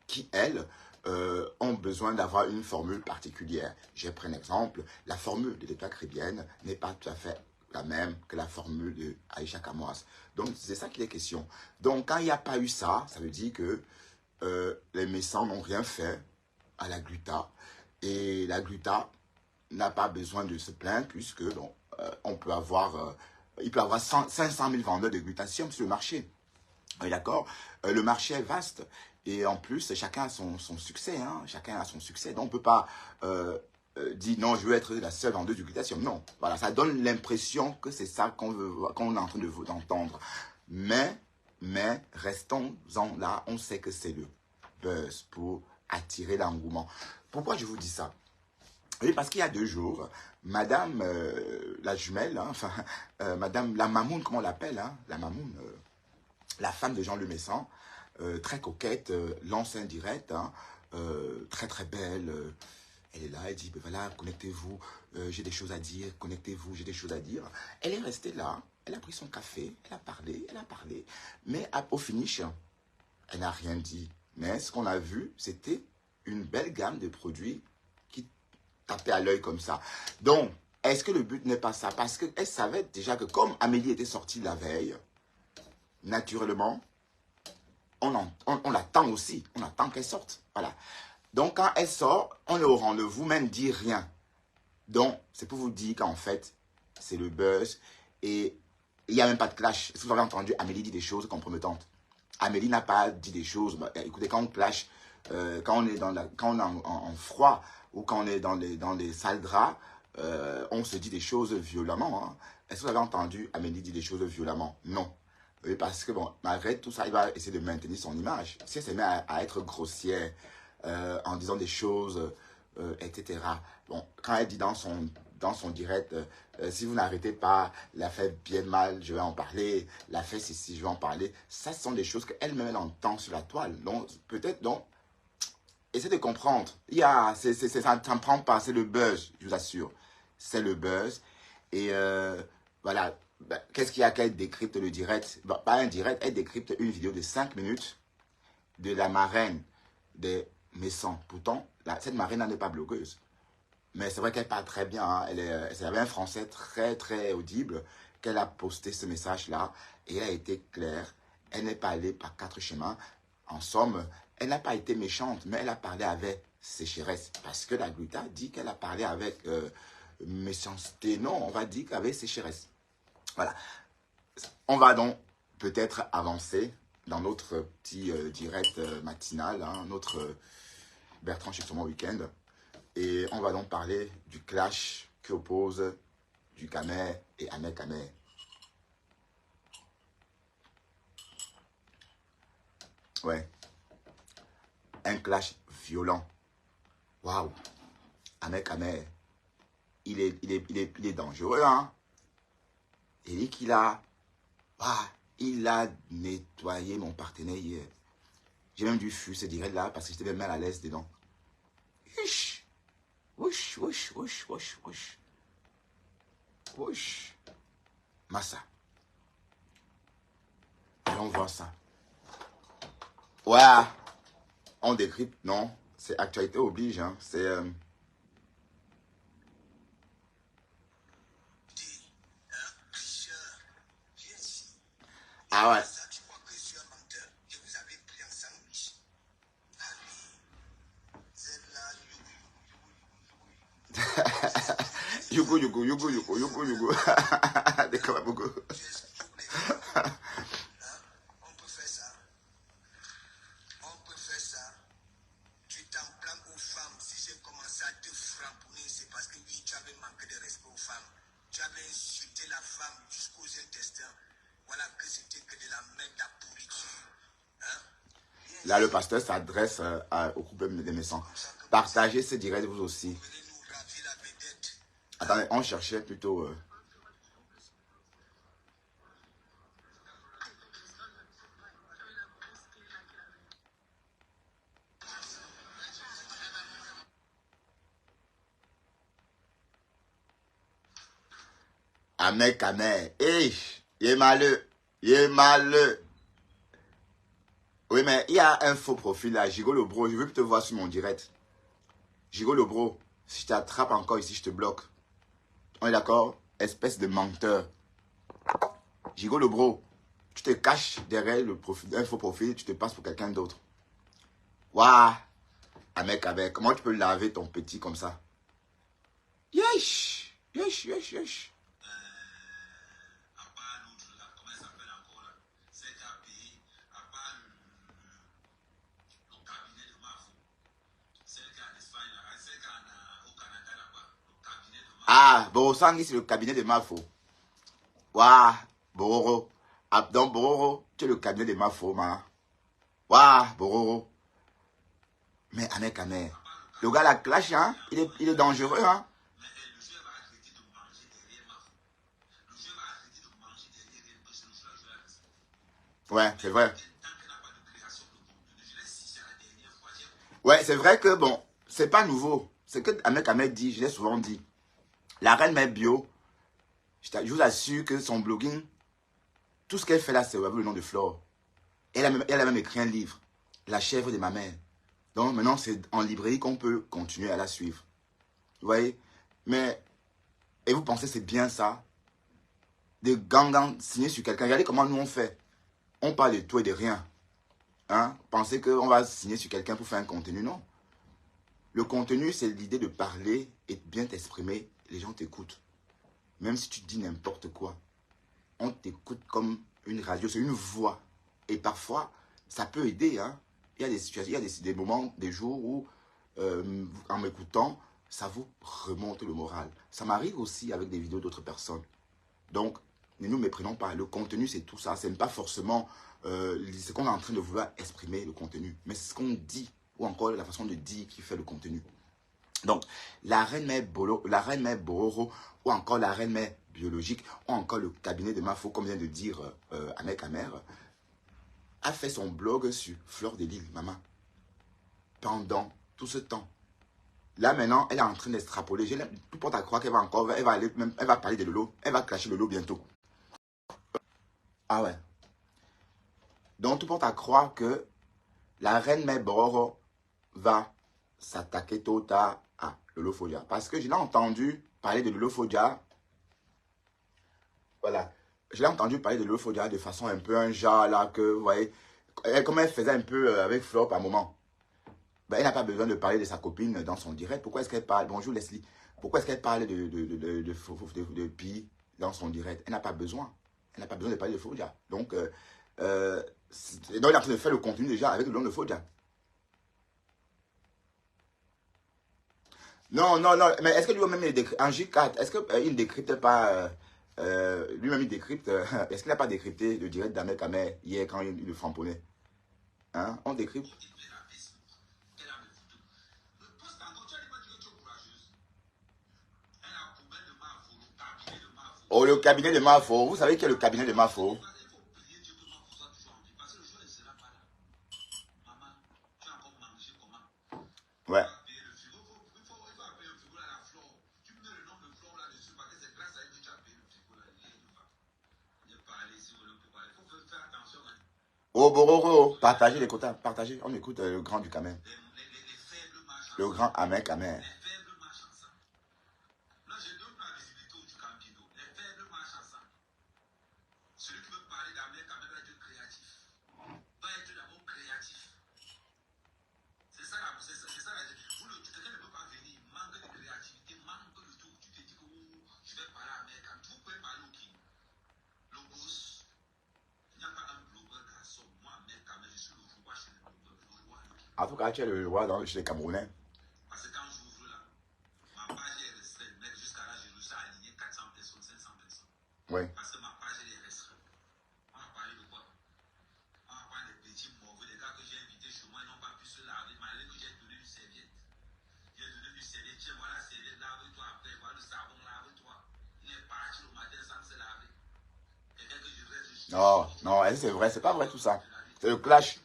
qui, elles, ont besoin d'avoir une formule particulière. Je prends un exemple, la formule de l'État caribéenne n'est pas tout à fait la même que la formule de Aïcha Kamoas. Donc, c'est ça qu'il est question. Donc, quand il n'y a pas eu ça, ça veut dire que les Messans n'ont rien fait à la gluta. Et la gluta n'a pas besoin de se plaindre puisque il peut avoir 500 000 vendeurs de glutathium sur le marché. D'accord? Le marché est vaste. Et en plus, chacun a son succès. Chacun a son succès. Donc, on ne peut pas dire non, je veux être la seule vendeuse du glutathium. Non. Voilà, ça donne l'impression que c'est ça qu'on est en train d'entendre. Mais restons-en là. On sait que c'est le buzz pour attirer l'engouement. Pourquoi je vous dis ça? Oui, parce qu'il y a 2 jours, madame, la jumelle, hein, enfin, madame, la mamoune, comment on l'appelle, hein, la mamoune, la femme de Jean Lemessant, très coquette, lance un direct, hein, très très belle. Elle est là, elle dit, ben voilà, connectez-vous, j'ai des choses à dire, connectez-vous, j'ai des choses à dire. Elle est restée là, elle a pris son café, elle a parlé, mais au finish, elle n'a rien dit. Mais ce qu'on a vu, c'était une belle gamme de produits qui tapaient à l'œil comme ça. Donc, est-ce que le but n'est pas ça? Parce qu'elle savait déjà que comme Amélie était sortie la veille, naturellement, on l'attend aussi. On attend qu'elle sorte. Voilà. Donc, quand elle sort, on est au rendez-vous, même dit rien. Donc, c'est pour vous dire qu'en fait, c'est le buzz. Et il n'y a même pas de clash. Est-ce que vous avez entendu Amélie dit des choses compromettantes? Amélie n'a pas dit des choses. Bah, écoutez, quand on clash, quand on est, quand on est en froid ou quand on est dans les sales draps, on se dit des choses violemment. Hein. Est-ce que vous avez entendu Amélie dire des choses violemment? Non. Oui, parce que, bon, malgré tout ça, il va essayer de maintenir son image. Si elle se met à être grossière en disant des choses, etc. Bon, quand elle dit dans son direct, si vous n'arrêtez pas, la fait bien mal, je vais en parler, la fait ceci, je vais en parler. Ça, ce sont des choses qu'elle-même elle entend sur la toile. Donc, peut-être, donc, essayez de comprendre. Ça ne prend pas, c'est le buzz, je vous assure. C'est le buzz. Et voilà, ben, qu'est-ce qu'il y a qu'elle décrypte le direct? Ben, pas un direct, elle décrypte une vidéo de 5 minutes de la marraine des Messants. Pourtant, cette marraine n'est pas blogueuse. Mais c'est vrai qu'elle parle très bien. Hein. Elle avait un français très, très audible qu'elle a posté ce message-là. Et elle a été claire. Elle n'est pas allée par 4 chemins. En somme, elle n'a pas été méchante, mais elle a parlé avec sécheresse. Parce que la Gluta dit qu'elle a parlé avec méchanceté. Non, on va dire qu'avec sécheresse. Voilà. On va donc peut-être avancer dans notre petit direct matinal, hein, notre Bertrand chez son week-end. Et on va donc parler du clash qui oppose du Kamer et Ahmed Kamer. Ouais. Un clash violent. Waouh. Ahmed Kamer, il est dangereux, hein. Il dit qu'il a... Ah, il a nettoyé mon partenaire hier. J'ai même dû fuir ce direct-là parce que j'étais même mal à l'aise dedans. Ush. Ouch, ouch, ouch, ouch, ouch. Ouch. Massa. Allons voir ça. Ouais. On décrypte, non. C'est actualité oblige, hein. C'est... Ah ouais. Yugo, yugo, yugo, yugo, yugo, yugo. D'accord, beaucoup. On peut faire ça. On peut faire ça. Tu t'en prends aux femmes. Si j'ai commencé à te framponner, c'est parce que oui, tu avais manqué de respect aux femmes. Tu avais insulté la femme jusqu'aux intestins. Voilà que c'était que de la merde à pourriture. Hein? Là, le pasteur s'adresse au couple des Messants. Partagez ce direct vous aussi. Attendez, on cherchait plutôt... Ahmed Kamer. Hey, il est malheureux. Il est malheureux. Oui, mais il y a un faux profil là. Gigo le bro, je veux te voir sur mon direct. Gigo le bro, si je t'attrape encore ici, je te bloque. On est d'accord? Espèce de menteur. Gigo le bro, tu te caches derrière le profil, un faux profil, tu te passes pour quelqu'un d'autre. Waouh! Ahmed Kamer, comment tu peux laver ton petit comme ça? Yesh! Yesh, yesh, yesh. Ah, Borosangui, c'est le cabinet de Mafo. Waouh, Bororo. Ah, donc, Bororo, tu es le cabinet de Mafo, ma. Waouh, Bororo. Mais Ahmed Kamer, Le gars la clash, hein? Il est dangereux, hein? Mais le joueur va arrêter de manger derrière ma faute. Le joueur va arrêter de manger derrière parce que le joueur joue à la. Ouais, c'est vrai. Tant qu'il n'a pas de création de contenu, je laisse si c'est la dernière fois. Ouais, c'est vrai que bon, c'est pas nouveau. C'est que Ahmed Ahmed dit, je l'ai souvent dit. La reine mère bio, je vous assure que son blogging, tout ce qu'elle fait là, c'est avec le nom de Flore. Elle a même écrit un livre, La chèvre de ma mère. Donc maintenant, c'est en librairie qu'on peut continuer à la suivre. Vous voyez? Mais, et vous pensez c'est bien ça? De gangan signer sur quelqu'un. Regardez comment nous on fait. On parle de tout et de rien. Hein? Pensez qu'on va signer sur quelqu'un pour faire un contenu? Non. Le contenu, c'est l'idée de parler et de bien t'exprimer. Les gens t'écoutent. Même si tu dis n'importe quoi. On t'écoute comme une radio, c'est une voix. Et parfois, ça peut aider. Hein? Il y a des situations, il y a des moments, des jours où, en m'écoutant, ça vous remonte le moral. Ça m'arrive aussi avec des vidéos d'autres personnes. Donc, ne nous méprenons pas. Le contenu, c'est tout ça. Ce n'est pas forcément ce qu'on est en train de vouloir exprimer, le contenu. Mais c'est ce qu'on dit, ou encore la façon de dire qui fait le contenu. Donc, la reine mère Bororo, ou encore la reine mère biologique, ou encore le cabinet de Mafo, comme vient de dire Ahmed Kamer, a fait son blog sur Fleur de Lille, maman. Pendant tout ce temps. Là, maintenant, elle est en train d'extrapoler. Tout porte à croire qu'elle va encore, elle va parler de Lolo. Elle va clasher Lolo bientôt. Ah ouais. Donc, tout porte à croire que la reine mère Bororo va s'attaquer tôt ou tard à Lolo Fodia. Parce que je l'ai entendu parler de Lolo Fodia. Voilà. Je l'ai entendu parler de Lolo Fodia de façon un peu un genre là que, vous voyez, comme elle faisait un peu avec Flop à un moment. Ben, elle n'a pas besoin de parler de sa copine dans son direct. Pourquoi est-ce qu'elle parle? Bonjour Leslie. Pourquoi est-ce qu'elle parle de Pi dans son direct? Elle n'a pas besoin. Elle n'a pas besoin de parler de Fodia. Donc, donc, elle est en train de faire le contenu déjà avec le nom de Fodia. Non, non, non. Mais est-ce que lui-même, en J4, est-ce qu'il ne décrypte pas... lui-même, il décrypte... est-ce qu'il n'a pas décrypté le direct d'Ahmed Kamer hier quand il le framponnait? Hein? On décrypte. Oh, le cabinet de Mafo. Vous savez qui est le cabinet de Mafo? Ouais. Oh, Bororo, partagez les quotas, partagez. On écoute le grand du Kamer. Le grand Ahmed Kamer. En tout cas, tu es le roi chez les Camerounais. Parce que quand j'ouvre là, ma page est restreinte. Mais jusqu'à là, je réussis à aligner 400 personnes, 500 personnes. Oui. Parce que ma page est restreinte. On va parler de quoi? On va parler des petits mauvais, des gars que j'ai invités chez moi, ils n'ont pas pu se laver, malgré que j'ai donné une serviette. J'ai donné une serviette, tiens, voilà la serviette, lave-toi après, voilà le savon, lave-toi. Il est parti le matin sans se laver. Quelqu'un que je reste. Non, non, c'est vrai, c'est pas vrai tout ça. C'est le clash.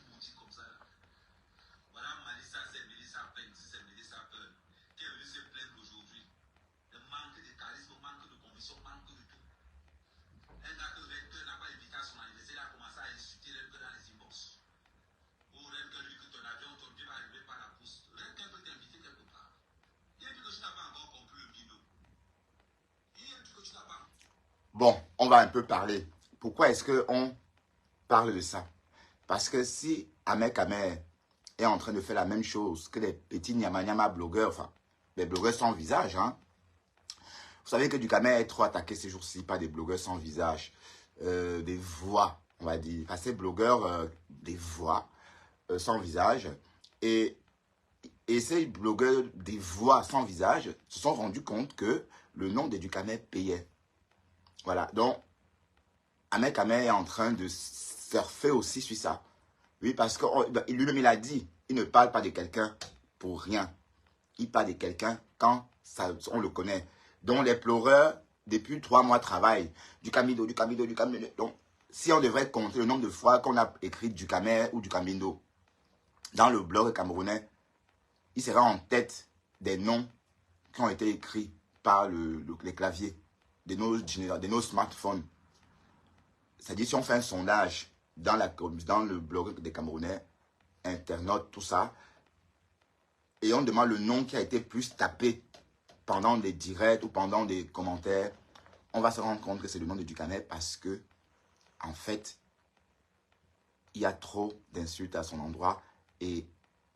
Bon, on va un peu parler. Pourquoi est-ce qu'on parle de ça? Parce que si Ahmed Kamer est en train de faire la même chose que les petits nyama blogueurs, enfin, les blogueurs sans visage, hein. Vous savez que du Kamer est trop attaqué ces jours-ci par des blogueurs sans visage, des voix, on va dire. Enfin, ces blogueurs, des voix sans visage. Et ces blogueurs des voix sans visage se sont rendus compte que le nom d'Edukamer payait. Voilà, donc Ahmed Kamer est en train de surfer aussi sur ça. Oui, parce que lui-même il a dit, il ne parle pas de quelqu'un pour rien. il parle de quelqu'un quand ça, on le connaît. Donc les pleureurs, depuis 3 mois, travaillent. Du Camino, du Camino, du Camino. Donc, si on devrait compter le nombre de fois qu'on a écrit du Camer ou du Camino dans le blog camerounais, il sera en tête des noms qui ont été écrits par les claviers de nos smartphones. C'est-à-dire, si on fait un sondage dans le blog des Camerounais, internautes, tout ça, et on demande le nom qui a été plus tapé pendant des directs ou pendant des commentaires, on va se rendre compte que c'est le nom de Ducamer parce que, en fait, il y a trop d'insultes à son endroit et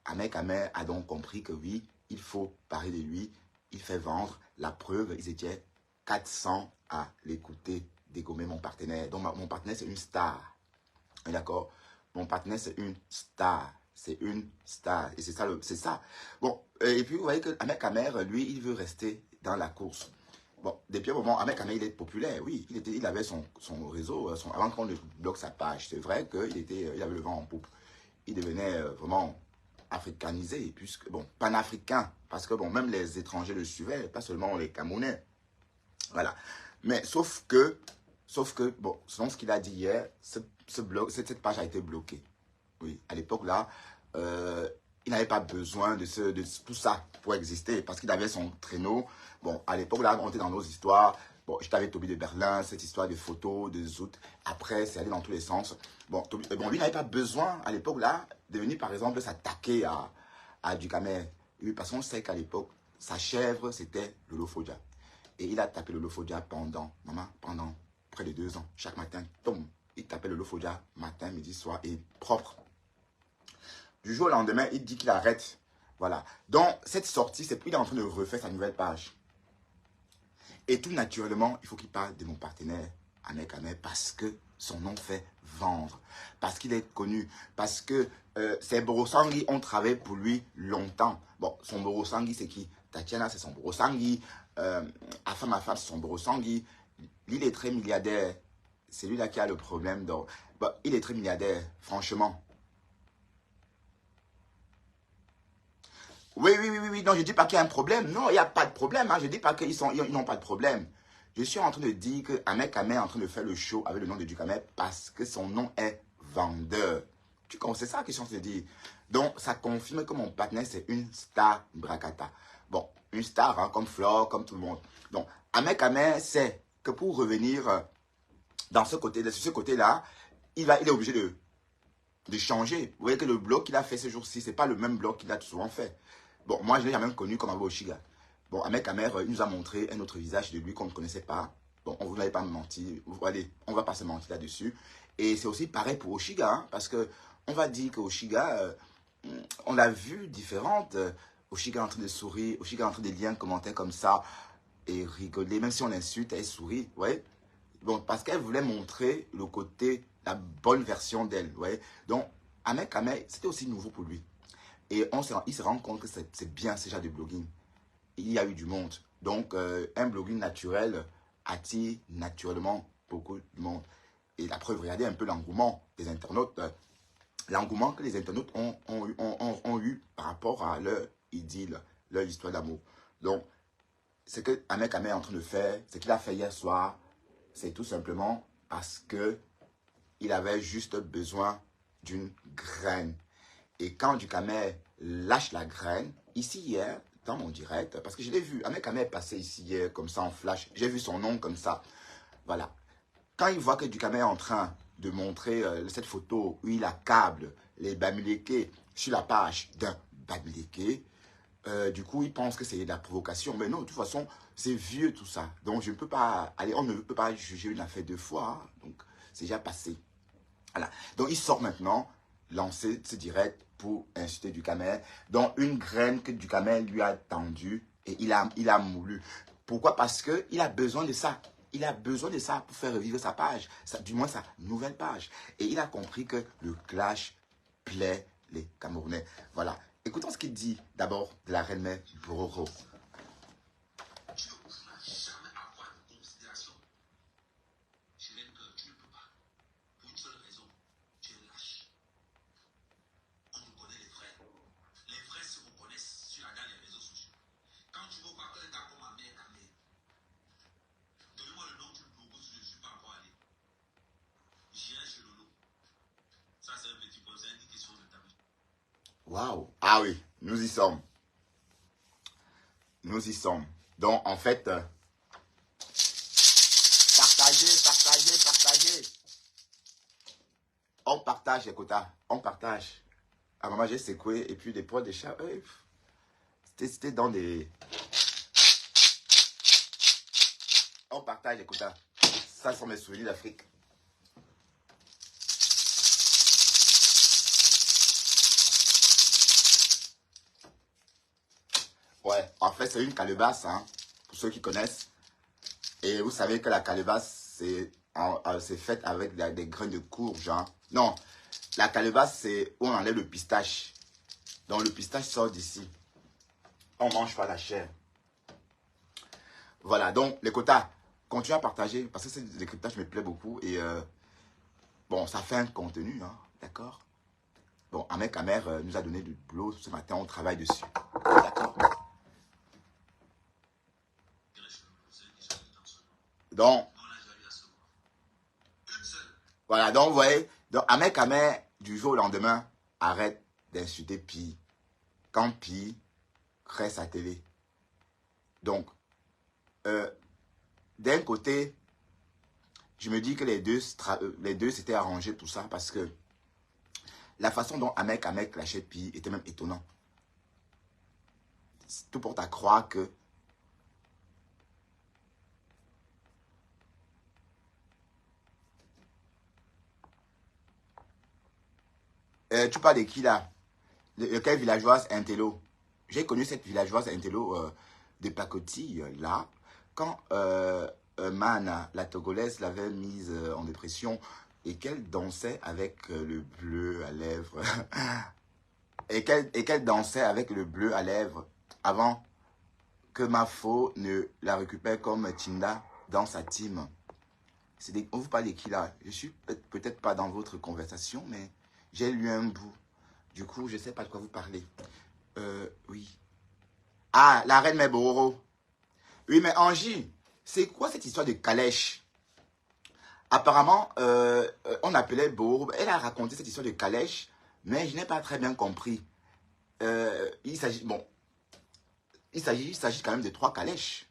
Ahmed Kamer a donc compris que oui, il faut parler de lui, il fait vendre. La preuve, ils étaient 400 à l'écouter, dégommer mon partenaire. Donc mon partenaire, c'est une star. D'accord? Mon partenaire, c'est une star. C'est une star. Et c'est ça. Ça. Bon, et puis vous voyez que Ahmed Kamer, lui, il veut rester dans la course. Bon, depuis un moment, Ahmed Kamer, il est populaire, oui. Il avait son réseau, avant qu'on ne bloque sa page. C'est vrai qu'il avait le vent en poupe. Il devenait vraiment africanisé, puisque, bon, panafricain, parce que, bon, même les étrangers le suivaient, pas seulement les Camerounais. Voilà. Mais sauf que, bon, selon ce qu'il a dit hier, cette page a été bloquée. Oui, à l'époque, là, il n'avait pas besoin de tout ça pour exister, parce qu'il avait son traîneau. Bon, à l'époque, là, on était dans nos histoires. Bon, j'étais avec Toby de Berlin, cette histoire de photos, de zout. Après, c'est allé dans tous les sens. Bon, lui n'avait pas besoin, à l'époque, là, de venir, par exemple, s'attaquer à Ducamer. Oui, parce qu'on sait qu'à l'époque, sa chèvre, c'était Lolo Fodja. Et il a tapé Lolo Fodja pendant près de 2 ans. Chaque matin, tom, il tapait Lolo Fodja, matin, midi, soir, et propre. Du jour au lendemain, il dit qu'il arrête. Voilà. Donc, cette sortie, c'est plus il est en train de refaire sa nouvelle page. Et tout naturellement, il faut qu'il parle de mon partenaire, Ahmed Kamer, parce que son nom fait vendre. Parce qu'il est connu. Parce que ses Borosangui ont travaillé pour lui longtemps. Bon, son Borosangui, c'est qui? Tatiana, c'est son Borosangui. Afam, c'est son Borosangui. Il est très milliardaire. C'est lui là qui a le problème. Donc, bon, il est très milliardaire, franchement. Oui, non, je ne dis pas qu'il y a un problème. Non, il n'y a pas de problème. Hein. Je ne dis pas qu'ils n'ont pas de problème. Je suis en train de dire que Ahmed Kamer est en train de faire le show avec le nom de Ducamer parce que son nom est vendeur. Tu comprends? C'est ça que je suis en train de dire. Donc, ça confirme que mon partenaire, c'est une star Brakata. Bon, une star, hein, comme Flore, comme tout le monde. Donc, Ahmed Kamer sait que pour revenir dans sur ce côté-là, il est obligé de changer. Vous voyez que le blog qu'il a fait ce jour-ci, ce n'est pas le même blog qu'il a souvent fait. Bon, moi, je l'ai jamais connu comme Abou Oshiga. Bon, Ahmed Kamer, il nous a montré un autre visage de lui qu'on ne connaissait pas. Bon, on ne vous avait pas menti. Allez, on ne va pas se mentir là-dessus. Et c'est aussi pareil pour Oshiga, hein, parce que on va dire qu'Oshiga, on l'a vu différente. Oshiga est en train de sourire, Oshiga est en train de lire un commentaire comme ça et rigoler, même si on l'insulte, elle sourit, ouais. Bon, parce qu'elle voulait montrer le côté, la bonne version d'elle, ouais. Donc, Ahmed Kamer, c'était aussi nouveau pour lui. Et il se rend compte que c'est bien ce genre de blogging. Il y a eu du monde. Donc, un blogging naturel attire naturellement beaucoup de monde. Et la preuve, regardez un peu l'engouement des internautes. L'engouement que les internautes ont eu par rapport à leur idylle, leur histoire d'amour. Donc, ce que Ahmed Kamer est en train de faire, ce qu'il a fait hier soir, c'est tout simplement parce que il avait juste besoin d'une graine. Et quand Ducamer lâche la graine, ici hier, dans mon direct, parce que je l'ai vu, Ahmed Kamer est passé ici hier comme ça en flash, j'ai vu son nom comme ça, voilà. Quand il voit que Ducamer est en train de montrer cette photo où il accable les Bamileke sur la page d'un Bamileke, du coup il pense que c'est de la provocation, mais non, de toute façon, c'est vieux tout ça. Donc je ne peux pas, allez, on ne peut pas juger une affaire 2 fois, hein. Donc c'est déjà passé. Voilà. Donc il sort maintenant, lancer ce direct pour insulter Ducamer, dont une graine que Ducamer lui a tendue et il a moulu. Pourquoi? Parce qu'il a besoin de ça. Il a besoin de ça pour faire revivre sa page, du moins sa nouvelle page. Et il a compris que le clash plaît les Camerounais. Voilà. Écoutons ce qu'il dit d'abord de la reine-mère Bororo. Tu ne pourras jamais avoir de considération. Je n'aime que tu ne peux pas. Pour une seule raison, tu es lâche. On nous connaît les frères. Les frères se reconnaissent sur les réseaux sociaux. Waouh. Ah oui, nous y sommes. Nous y sommes. Donc, en fait, partagez, partagez, partagez. On partage les quotas. On partage. À un moment, j'ai secoué. Et puis, des poils de chat. C'était dans des... On partage les quotas. Ça sont mes souvenirs d'Afrique. Ouais, en fait, c'est une calebasse, hein, pour ceux qui connaissent. Et vous savez que la calebasse, c'est fait avec des grains de courge. Hein. Non, la calebasse, c'est où on enlève le pistache. Donc, le pistache sort d'ici. On ne mange pas la chair. Voilà, donc, les quotas, continuez à partager, parce que ce décryptage me plaît beaucoup. Et bon, ça fait un contenu, hein, d'accord? Bon, Ahmed Kamer nous a donné du boulot ce matin, on travaille dessus. D'accord? Donc, voilà, donc vous voyez, donc Ahmed Kamer, du jour au lendemain, arrête d'insulter Pi. Quand Pi crée sa télé. Donc, d'un côté, je me dis que les deux s'étaient arrangés pour ça parce que la façon dont Ahmed Kamer clashait Pi était même étonnant. Tout porte à croire que tu parles de qui là? Quelle villageoise Intello? J'ai connu cette villageoise Intello de pacotille là. Quand Mana, la Togolaise, l'avait mise en dépression et qu'elle dansait avec le bleu à lèvres. et qu'elle dansait avec le bleu à lèvres avant que Mafo ne la récupère comme Tinda dans sa team. On vous parle de qui là? Je suis peut-être pas dans votre conversation, mais j'ai lu un bout. Du coup, je ne sais pas de quoi vous parlez. Oui. Ah, la reine Mebororo. Oui, mais Angie, c'est quoi cette histoire de calèche? Apparemment, on appelait Bororo. Elle a raconté cette histoire de calèche, mais je n'ai pas très bien compris. Il s'agit quand même de 3 calèches.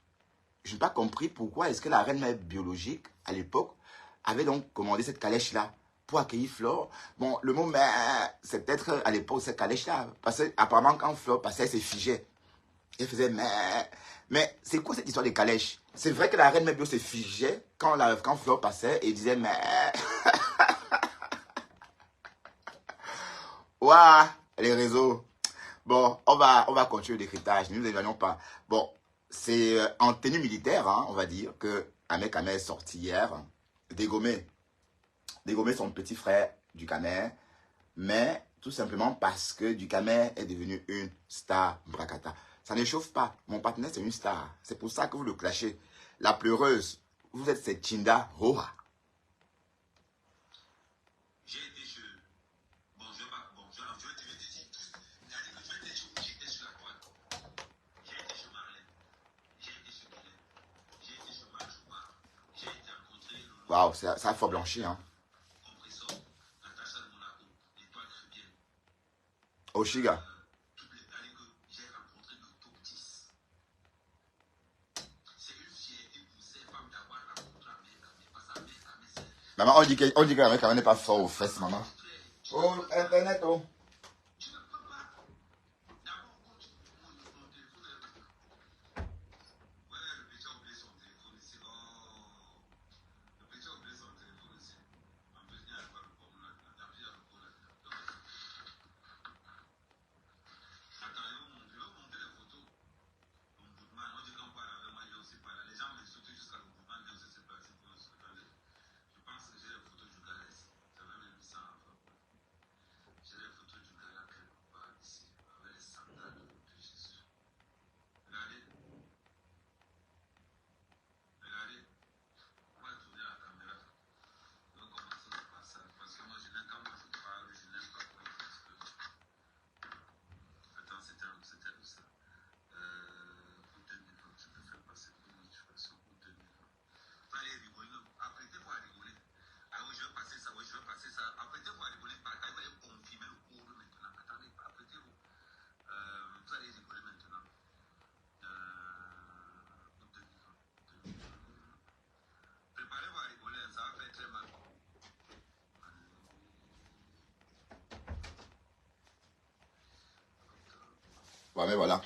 Je n'ai pas compris pourquoi est-ce que la reine mère biologique, à l'époque, avait donc commandé cette calèche-là pour accueillir Flore. Bon, le mot mère, c'est peut-être à l'époque cette calèche-là. Parce que apparemment, quand Flore passait, elle se figeait. Elle faisait mère. Mais c'est quoi cette histoire de calèche? C'est vrai que la reine mère bio se figeait quand Flore passait et disait mère. Ouah, les réseaux. Bon, on va continuer le décryptage. Ne nous éloignons pas. Bon, c'est en tenue militaire, hein, on va dire, que Ahmed Kamer est sorti hier, dégommer son petit frère Dukamer, mais tout simplement parce que Dukamer est devenu une star Brakata. Ça ne chauffe pas. Mon partenaire, c'est une star. C'est pour ça que vous le clashez. La pleureuse, vous êtes cette Chinda Roha. Waouh, ça a fort blanchi, hein. Oshiga. Maman, on dit que la mec n'est pas fort aux fesses, maman. Oh, Internet, oh. Ouais, mais voilà.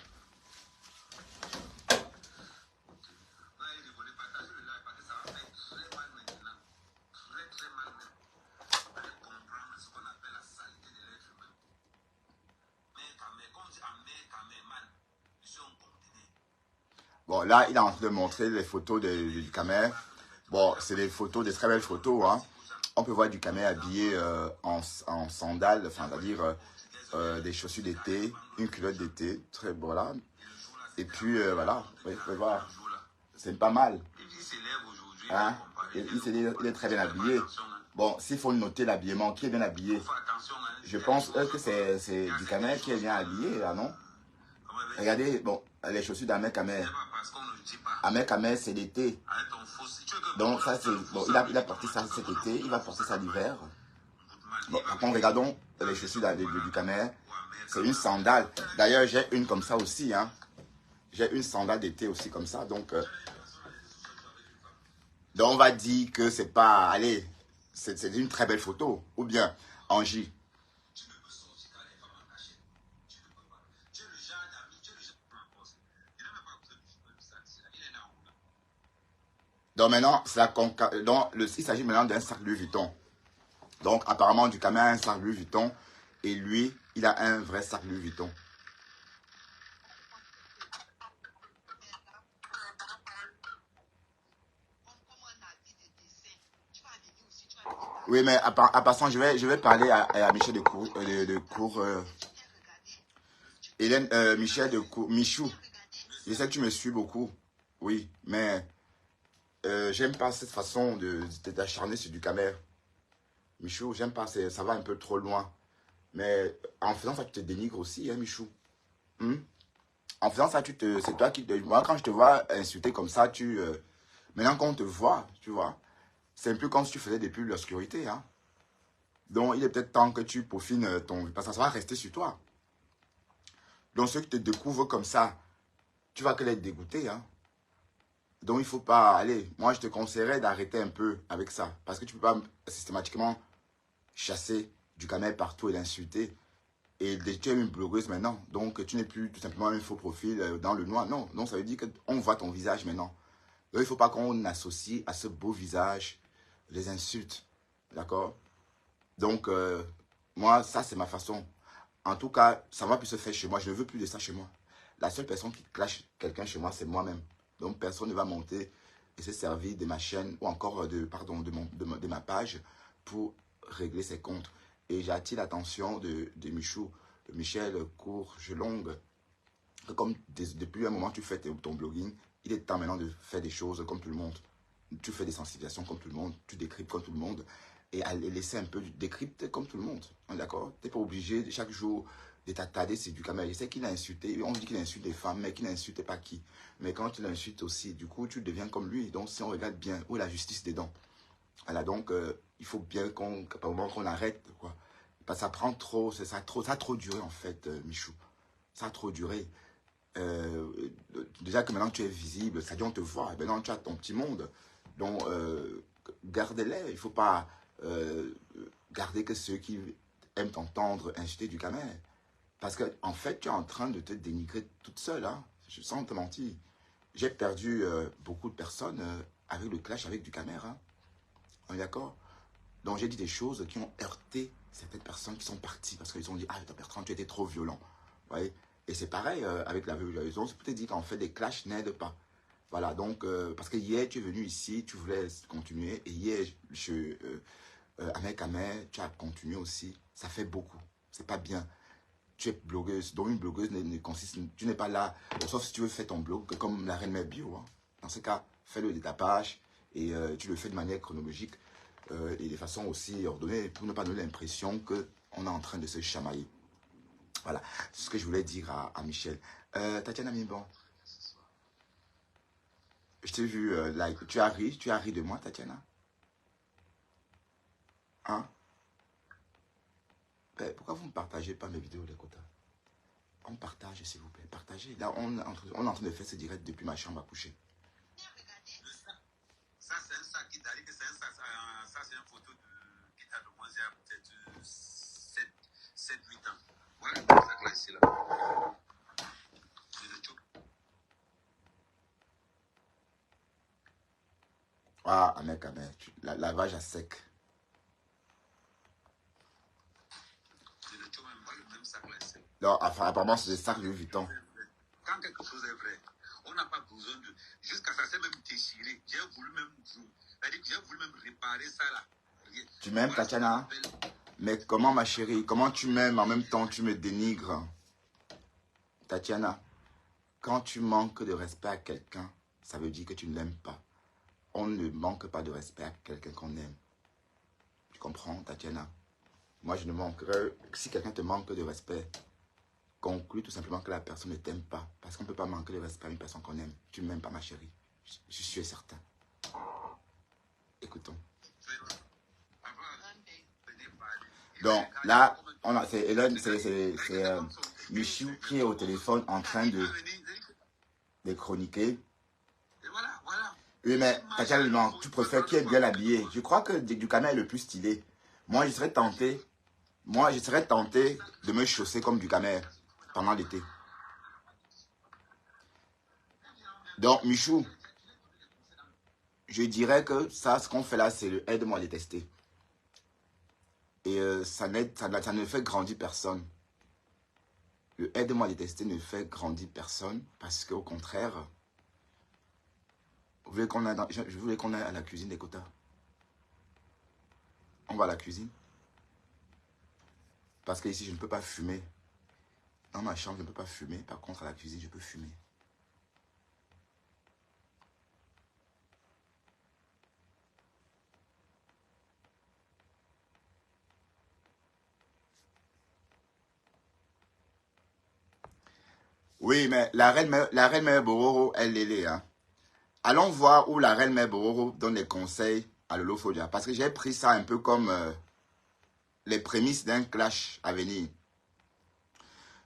Bon, là, il est en train de montrer les photos du Camer. Bon, c'est des photos, des très belles photos. Hein. On peut voir du Camer habillé en sandales, enfin, c'est-à-dire des chaussures d'été, une culotte d'été, très voilà. Et puis, voilà, vous pouvez voir, c'est pas mal. Hein? Il est très bien habillé. Bon, s'il faut noter l'habillement, qui est bien habillé? Je pense que c'est du Camer qui est bien habillé, là, non? Regardez, bon, les chaussures d'Ahmed Camer. Ahmed Camer, c'est l'été. Donc, ça, c'est. Bon, il a porté ça cet été, il va porter ça l'hiver. Bon, par contre, regardons les chaussures du Camer. C'est une sandale. D'ailleurs, j'ai une comme ça aussi. Hein. J'ai une sandale d'été aussi comme ça. Donc, on va dire que c'est pas. Allez, c'est une très belle photo. Ou bien, Angie. Donc maintenant, il s'agit maintenant d'un sac Louis Vuitton. Donc apparemment, du Camer a un sac Louis Vuitton. Et lui, il a un vrai sac Louis Vuitton. Oui, mais à passant, je vais parler à Michel de Cour. Hélène, Michel de Cour. Michou. Je sais que tu me suis beaucoup. Oui, mais j'aime pas cette façon de t'acharner sur du Camer. Michou, j'aime pas, ça va un peu trop loin. Mais en faisant ça, tu te dénigres aussi, hein, Michou. En faisant ça, c'est toi qui te. Moi, quand je te vois insulter comme ça, maintenant qu'on te voit, tu vois, c'est un peu comme si tu faisais depuis l'obscurité, hein. Donc, il est peut-être temps que tu peaufines parce que ça va rester sur toi. Donc, ceux qui te découvrent comme ça, tu vas que les dégoûter, hein. Donc, il ne faut pas aller. Moi, je te conseillerais d'arrêter un peu avec ça. Parce que tu ne peux pas systématiquement chasser du Camer partout et l'insulter. Et tu es une blogueuse maintenant. Donc, tu n'es plus tout simplement un faux profil dans le noir. Non, non, ça veut dire qu'on voit ton visage maintenant. Donc, il ne faut pas qu'on associe à ce beau visage les insultes. D'accord? Donc, moi, ça, c'est ma façon. En tout cas, ça ne va plus se faire chez moi. Je ne veux plus de ça chez moi. La seule personne qui clash quelqu'un chez moi, c'est moi-même. Donc, personne ne va monter et se servir de ma chaîne ou encore de ma page pour régler ses comptes. Et j'attire l'attention de Michel Courgelongue. Comme depuis un moment, tu fais ton blogging, il est temps maintenant de faire des choses comme tout le monde. Tu fais des sensibilisations comme tout le monde, tu décryptes comme tout le monde. Et à laisser un peu décrypter comme tout le monde. D'accord? Tu n'es pas obligé de chaque jour de t'attarder sur du Camer. Je sais qu'il a insulté, on dit qu'il insulte les femmes, mais qu'il n'insulte pas qui. Mais quand il insulte aussi, du coup, tu deviens comme lui. Donc, si on regarde bien, où est la justice dedans? Voilà, donc, il faut bien qu'on arrête, quoi. Parce que ça prend trop, ça a trop duré, en fait, Michou. Ça a trop duré. Déjà que maintenant tu es visible, ça dit on te voit, et maintenant tu as ton petit monde. Donc, gardez-les. Il ne faut pas garder que ceux qui aiment t'entendre insulter du Camer. Parce que en fait, tu es en train de te dénigrer toute seule. Hein. Je sens te mentir. J'ai perdu beaucoup de personnes avec le clash avec du Camer. Hein. On est d'accord? Donc, j'ai dit des choses qui ont heurté certaines personnes qui sont parties. Parce qu'ils ont dit, ah, Bertrand, tu étais trop violent. Vous voyez? Et c'est pareil avec la violence. C'est peut-être dit qu'en fait, des clashs n'aident pas. Voilà, donc, parce que hier, tu es venu ici, tu voulais continuer. Et hier, Ahmed Camer, tu as continué aussi. Ça fait beaucoup. C'est pas bien. Tu es blogueuse. Donc, une blogueuse ne consiste. Tu n'es pas là. Sauf si tu veux faire ton blog comme la reine Mère Bio. Hein. Dans ce cas, fais-le de ta page. Et tu le fais de manière chronologique. Et de façon aussi ordonnée. Pour ne pas donner l'impression qu'on est en train de se chamailler. Voilà, c'est ce que je voulais dire à Michel. Tatiana Mibon, je t'ai vu, tu as ri de moi, Tatiana? Hein? Ben, pourquoi vous ne partagez pas mes vidéos, les quotas? On partage, s'il vous plaît, partagez. Là, on est en train de faire ce direct depuis ma chambre à coucher. Ça, c'est un sac qui t'a dit que c'est un sac. Ça, c'est une photo qui t'a demandé à peut-être 7-8 ans. Voilà le sac là, ici, là. Ah, Ahmed, lavage à sec. Non, enfin, apparemment, c'est des sacs de Louis Vuitton. Quand quelque chose est vrai, on n'a pas besoin de... Jusqu'à ça s'est même déchiré. J'ai voulu même réparer ça là. Tu m'aimes, Tatiana? Mais comment, ma chérie? Comment tu m'aimes en même temps tu me dénigres? Tatiana, quand tu manques de respect à quelqu'un, ça veut dire que tu ne l'aimes pas. On ne manque pas de respect à quelqu'un qu'on aime. Tu comprends, Tatiana? Moi, je ne manquerai... Si quelqu'un te manque de respect, conclue tout simplement que la personne ne t'aime pas. Parce qu'on ne peut pas manquer de respect à une personne qu'on aime. Tu ne m'aimes pas, ma chérie. Je suis certain. Écoutons. Donc, là, c'est Hélène, c'est Michou qui est au téléphone en train de chroniquer. Oui, mais Tatiana, tu préfères qui est bien habillé. Je crois que Ducamel est le plus stylé. Moi, je serais tenté de me chausser comme Ducamel pendant l'été. Donc, Michou, je dirais que ça, ce qu'on fait là, c'est le aide-moi à détester. Et ça ne fait grandir personne. Le aide-moi à détester ne fait grandir personne parce qu'au contraire, je voulais qu'on aille à la cuisine des quotas. On va à la cuisine. Parce que ici, je ne peux pas fumer. Dans ma chambre, je ne peux pas fumer. Par contre, à la cuisine, je peux fumer. Oui, mais la reine Mère Bororo, elle l'est, hein. Allons voir où la reine Mère Bororo donne des conseils à Lolo Fodia. Parce que j'ai pris ça un peu comme les prémices d'un clash à venir.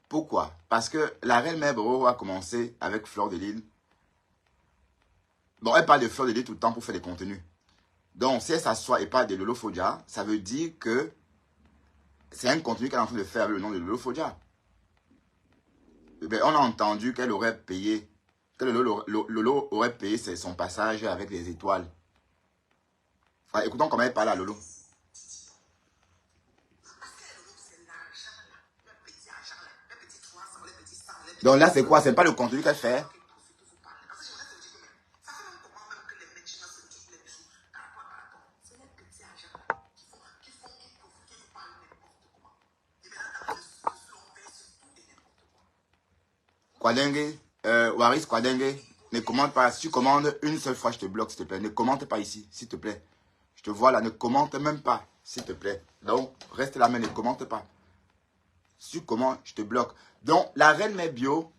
Pourquoi? Parce que la reine Mère Bororo a commencé avec Fleur de Lys. Bon, elle parle de Fleur de Lys tout le temps pour faire des contenus. Donc, si elle s'assoit et parle de Lolo Fodia, ça veut dire que c'est un contenu qu'elle est en train de faire avec le nom de Lolo Fodia. On a entendu qu'elle aurait payé, que Lolo aurait payé son passage avec les étoiles. Enfin, écoutons comment elle parle à Lolo. Donc là, c'est quoi? C'est pas le contenu qu'elle fait. Kwadenge, Waris Kwadenge, ne commente pas. Si tu commandes une seule fois, je te bloque, s'il te plaît. Ne commente pas ici, s'il te plaît. Je te vois là, ne commente même pas, s'il te plaît. Donc, reste là, mais ne commente pas. Si tu commentes, je te bloque. Donc, la reine Mère Bio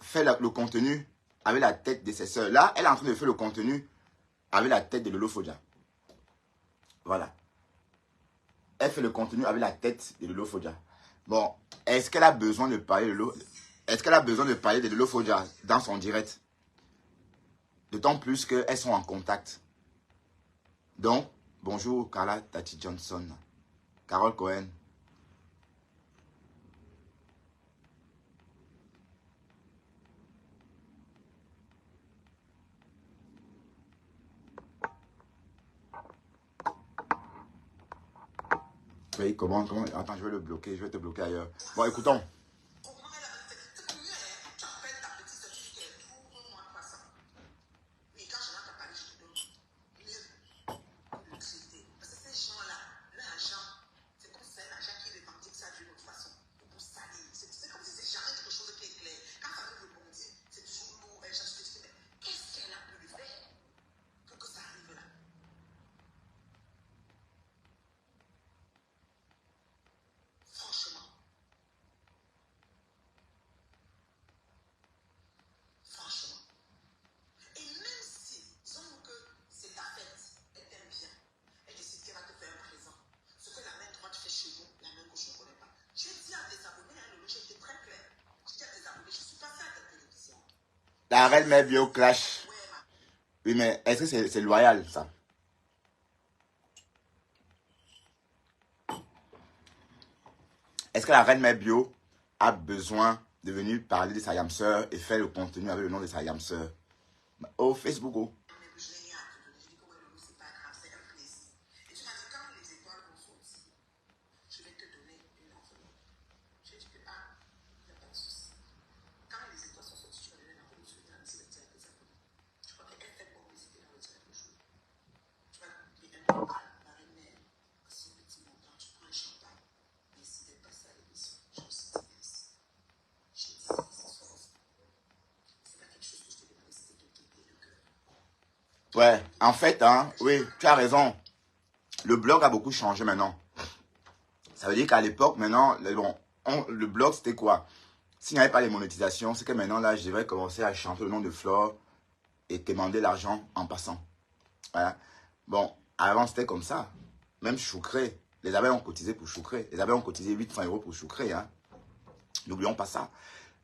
fait le contenu avec la tête de ses soeurs. Là, elle est en train de faire le contenu avec la tête de Lolo Fodia. Voilà. Elle fait le contenu avec la tête de Lolo Fodia. Bon, est-ce qu'elle a besoin de parler de Lolo? Est-ce qu'elle a besoin de parler de Lolo Fodia dans son direct? D'autant plus qu'elles sont en contact. Donc, bonjour Carla Tati Johnson. Carole Cohen. Oui, comment? Attends, je vais le bloquer. Je vais te bloquer ailleurs. Bon, écoutons. La reine Mère Bio clash. Oui, mais est-ce que c'est loyal, ça? Est-ce que la reine Mère Bio a besoin de venir parler de sa yam sœur et faire le contenu avec le nom de sa yam sœur? Au Facebook, oh. dit que, ah, il n'y a pas de souci. Quand les étoiles sont sorties, tu vas donner la remise sur le direct des abonnés. Je crois qu'elle fait bonne publicité dans le direct le jour. Tu vas payer un peu à la reine, c'est un petit montant, tu prends un champagne. Merci d'être passé à l'émission. Je me suis dit merci. J'ai dit merci ce soir. C'est pas quelque chose que je te demande, c'était de quitter le cœur. Ouais, en fait, hein, oui, tu as raison. Le blog a beaucoup changé maintenant. Ça veut dire qu'à l'époque, maintenant, le blog, c'était quoi? S'il n'y avait pas les monétisations, c'est que maintenant, là, je devrais commencer à chanter le nom de Flore et demander l'argent en passant. Voilà. Bon, avant, c'était comme ça. Même Choucré, les abeilles ont cotisé pour Choucré. Les abeilles ont cotisé 800 € pour Choucré. Hein. N'oublions pas ça.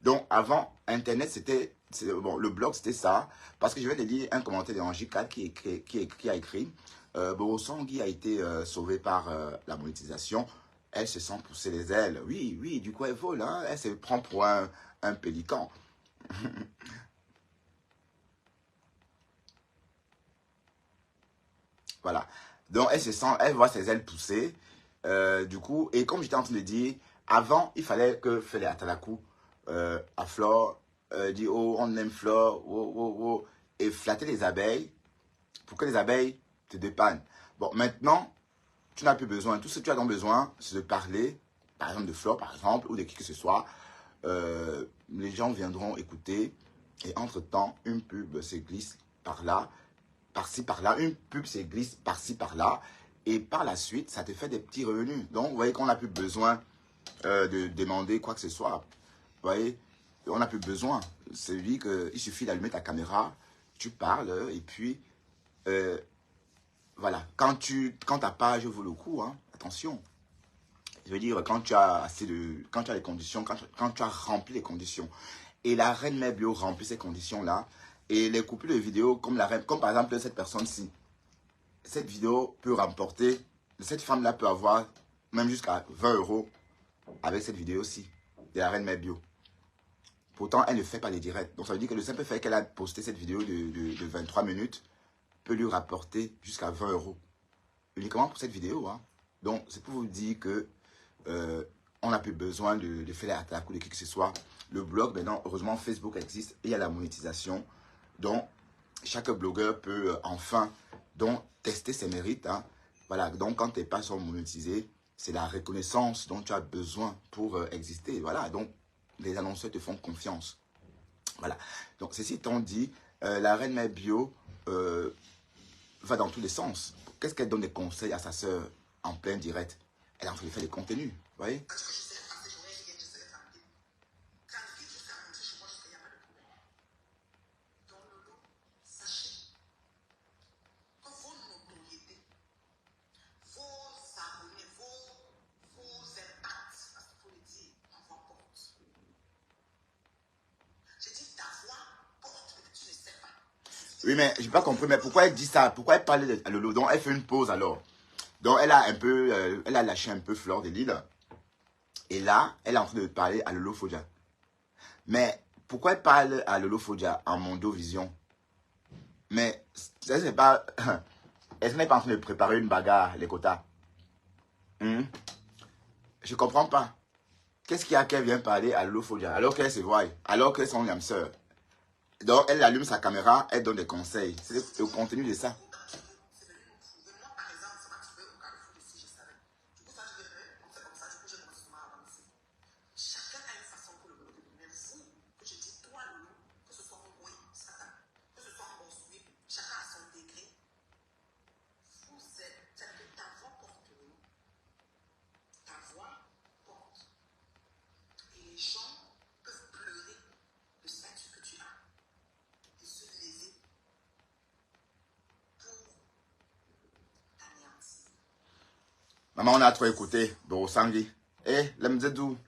Donc, avant, Internet, c'était... Bon, le blog, c'était ça. Parce que je vais te lire un commentaire d'Angie 4 qui a écrit Borosangui a été sauvé par la monétisation. Elle se sent pousser les ailes. Oui, oui, du coup, elle vole. Hein. Elle se prend pour un pélican. Voilà. Donc, elle voit ses ailes pousser. Du coup, et comme j'étais en train de dire, avant, il fallait que Félix Atalakou à Flore dit oh, on aime Flore, oh, oh, oh, et flatter les abeilles pour que les abeilles te dépannent. Bon, maintenant, tu n'as plus besoin. Tout ce que tu as donc besoin, c'est de parler, par exemple de Flore, par exemple, ou de qui que ce soit. Les gens viendront écouter, et entre-temps, une pub se glisse par là, par-ci, par-là, une pub se glisse par-ci, par-là, et par la suite, ça te fait des petits revenus. Donc, vous voyez qu'on n'a plus besoin de demander quoi que ce soit. Vous voyez, on n'a plus besoin. C'est lui qu'il suffit d'allumer ta caméra, tu parles, et puis, voilà. Quand ta page vaut le coup, hein, attention. Je veux dire, quand tu as les conditions, quand tu as rempli les conditions. Et la reine Mère Bio remplit ces conditions-là. Et les couples de vidéos, comme par exemple cette personne-ci, cette vidéo peut remporter, cette femme-là peut avoir même jusqu'à 20 € avec cette vidéo-ci, de la reine Mère Bio. Pourtant, elle ne fait pas les directs. Donc, ça veut dire que le simple fait qu'elle a posté cette vidéo de 23 minutes peut lui rapporter jusqu'à 20 €. Uniquement pour cette vidéo. Hein. Donc, c'est pour vous dire que on n'a plus besoin de faire la attaque ou de qui que ce soit. Le blog, maintenant, heureusement, Facebook existe et il y a la monétisation. Donc, chaque blogueur peut enfin tester ses mérites. Hein. Voilà, donc quand tes pages sont monétisées, c'est la reconnaissance dont tu as besoin pour exister. Voilà, donc les annonceurs te font confiance. Voilà, donc ceci étant dit, la reine Mère Bio va dans tous les sens. Qu'est-ce qu'elle donne des conseils à sa sœur en plein direct? Elle est en train de faire des contenus, vous voyez? Oui, mais je n'ai pas compris. Mais pourquoi elle dit ça? Pourquoi elle parle de Lolo? Donc, elle fait une pause alors. Donc, elle a lâché un peu Fleur de Lille. Et là, elle est en train de parler à Lolo Fodia. Mais pourquoi elle parle à Lolo Fodia en Mondo Vision? Mais ça, c'est pas... Est-ce qu'elle n'est pas en train de préparer une bagarre, les quotas? Je comprends pas. Qu'est-ce qu'il y a qu'elle vient parler à Lolo Fodia alors qu'elle se voit, alors qu'elles sont l'âme sœur? Donc, elle allume sa caméra, elle donne des conseils. C'est le contenu de ça. Maman, on a trop écouté. Borosangui. Eh, l'emzedou.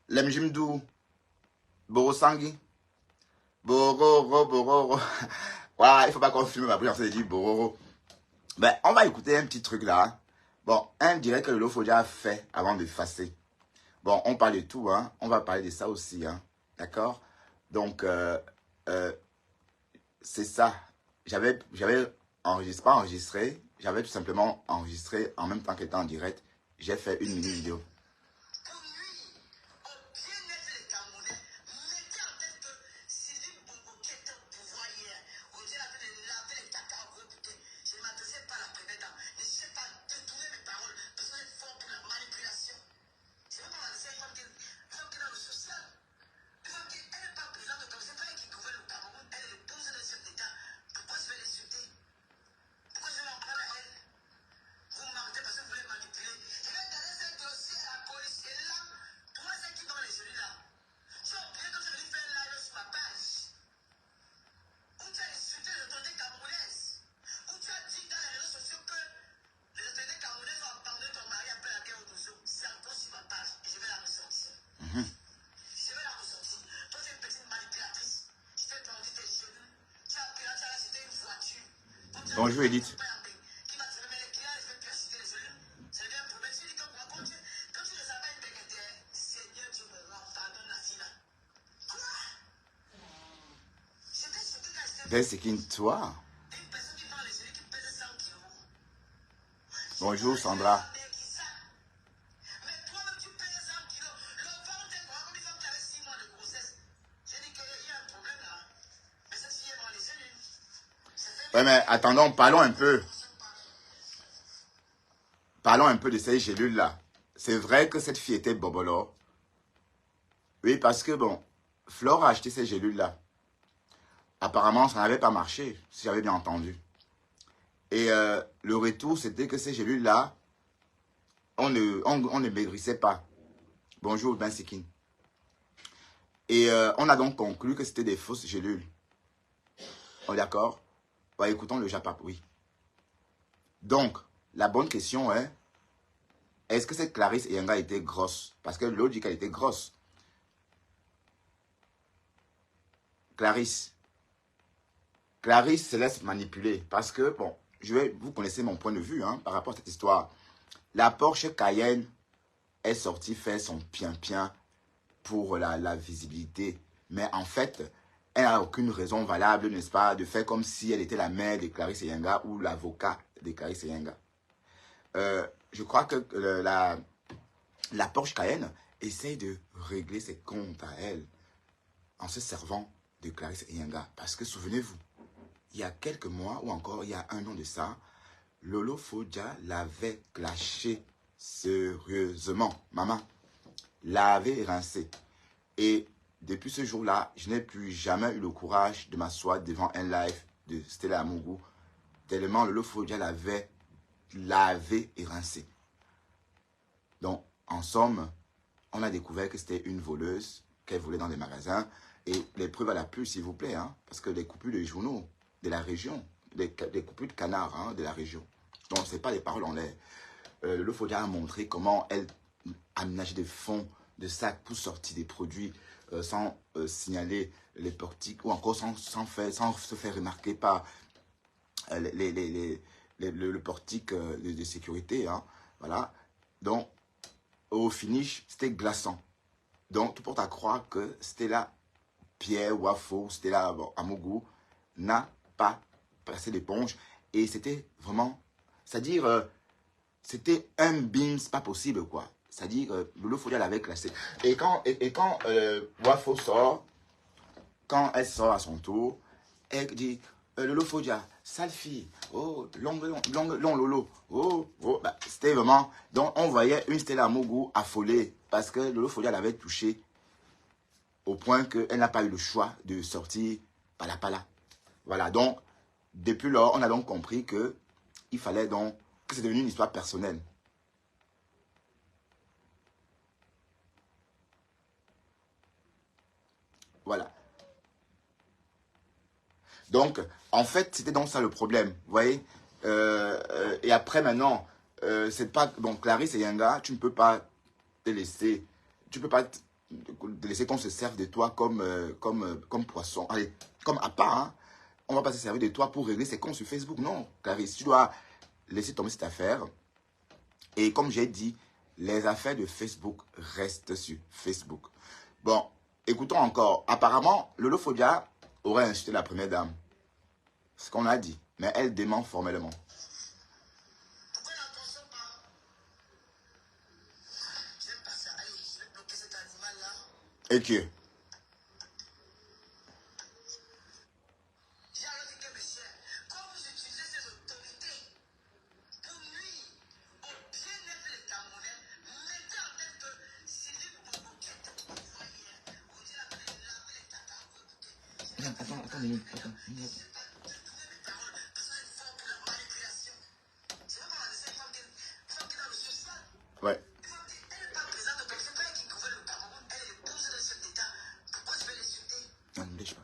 L'emjimdou. Borosangui. Bororo, bororo. Voilà, il ne faut pas qu'on filme ma bouche, on s'est dit bororo. Ben, on va écouter un petit truc là. Bon, un direct que le Lofodia a fait avant de fasser. Bon, on parle de tout, hein. On va parler de ça aussi, hein. D'accord? Donc, c'est ça. J'avais enregistré, pas enregistré. J'avais tout simplement enregistré en même temps qu'étant en direct. J'ai fait une mini vidéo. Pour nuire Bonjour Edith. Bensekin, toi. Bonjour Sandra. Ouais, mais attendons, parlons un peu. Parlons un peu de ces gélules-là. C'est vrai que cette fille était bobolo. Oui, parce que bon, Flore a acheté ces gélules-là. Apparemment, ça n'avait pas marché, si j'avais bien entendu. Et le retour, c'était que ces gélules-là, on ne maigrissait pas. Bonjour, Bensekin. Et on a donc conclu que c'était des fausses gélules. On est d'accord? Ouais, écoutons le Japap, oui. Donc, la bonne question est, est-ce que cette Clarisse Eyenga était grosse? Parce que l'autre dit qu'elle était grosse. Clarisse se laisse manipuler. Parce que, bon, vous connaissez mon point de vue hein, par rapport à cette histoire. La Porsche Cayenne est sortie faire son pien-pien pour la visibilité. Mais en fait, elle n'a aucune raison valable, n'est-ce pas, de faire comme si elle était la mère de Clarisse Eyenga ou l'avocat de Clarisse Eyenga. Je crois que la Porsche Cayenne essaye de régler ses comptes à elle en se servant de Clarisse Eyenga. Parce que souvenez-vous, il y a quelques mois ou encore il y a un an de ça, Lolo Fodia l'avait clashé sérieusement. Maman, l'avait rincé. Et depuis ce jour-là, je n'ai plus jamais eu le courage de m'asseoir devant un live de Stella Amougou, tellement Lolo Fodia l'avait lavé et rincé. Donc, en somme, on a découvert que c'était une voleuse qu'elle volait dans des magasins. Et les preuves à la pluie, s'il vous plaît, hein, parce que les coupures de journaux de la région, les coupures de canards hein, de la région. Donc, ce n'est pas des paroles en l'air. Le Fodia a montré comment elle aménageait des fonds de sacs pour sortir des produits sans signaler les portiques ou encore sans se faire remarquer par le portique de sécurité. Hein, voilà. Donc, au finish, c'était glaçant. Donc, tout porte à croire que Stella Pierre Wafo, Stella Amougou n'a pas passé l'éponge. Et c'était vraiment, c'est-à-dire, c'était un beams pas possible, quoi. C'est-à-dire, Lolo Fodia l'avait classé. Et quand Wafo sort, quand elle sort à son tour, elle dit, Lolo Fodia, sale fille, oh, long Lolo, oh, bah, c'était vraiment, donc on voyait une Stella Amougou affolée, parce que Lolo Fodia l'avait touchée, au point qu'elle n'a pas eu le choix de sortir pala. Voilà, donc, depuis lors, on a donc compris que il fallait donc, que c'est devenu une histoire personnelle. Voilà. Donc, en fait, c'était donc ça le problème, vous voyez. Et après, maintenant, c'est pas... Donc, Clarisse Eyenga, tu ne peux pas te laisser... Tu ne peux pas te laisser qu'on se serve de toi comme poisson. Allez, comme à part, hein. On ne va pas se servir de toi pour régler ses comptes sur Facebook. Non, Clarisse, tu dois laisser tomber cette affaire. Et comme j'ai dit, les affaires de Facebook restent sur Facebook. Bon, écoutons encore. Apparemment, Lolo Fodia aurait insulté la première dame. Ce qu'on a dit. Mais elle dément formellement. Pourquoi l'attention pas? J'aime pas ça. Allez, je vais bloquer cet animal-là. Et que J'ai alors dit que, monsieur, quand vous utilisez ces autorités pour nuire au bien-être des Camerounais, mettez en tête que Sylvie Boubou qui était ivoirienne, on dit la laver les tatas, vous écoutez. Attends une minute. Attends. Ouais. Non, ne lèche pas.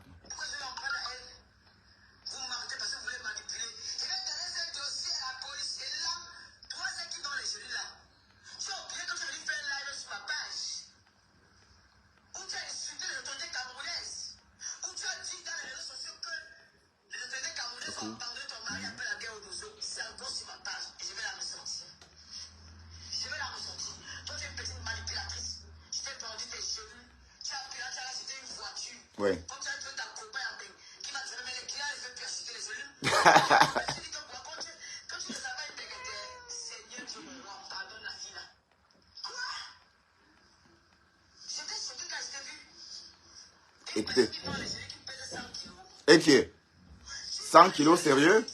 Oui. Comme ça, tu veux ta copain qui va te faire les clients, il veut persister les cellules. Quand tu les avais intégrés, Seigneur Dieu, mon roi, pardonne la fille là. Quoi? J'étais surtout quand je t'ai vu. Écoutez. Qui prend les cellules qui pèsent 100 kilos. Et qui est 100 kilos, sérieux?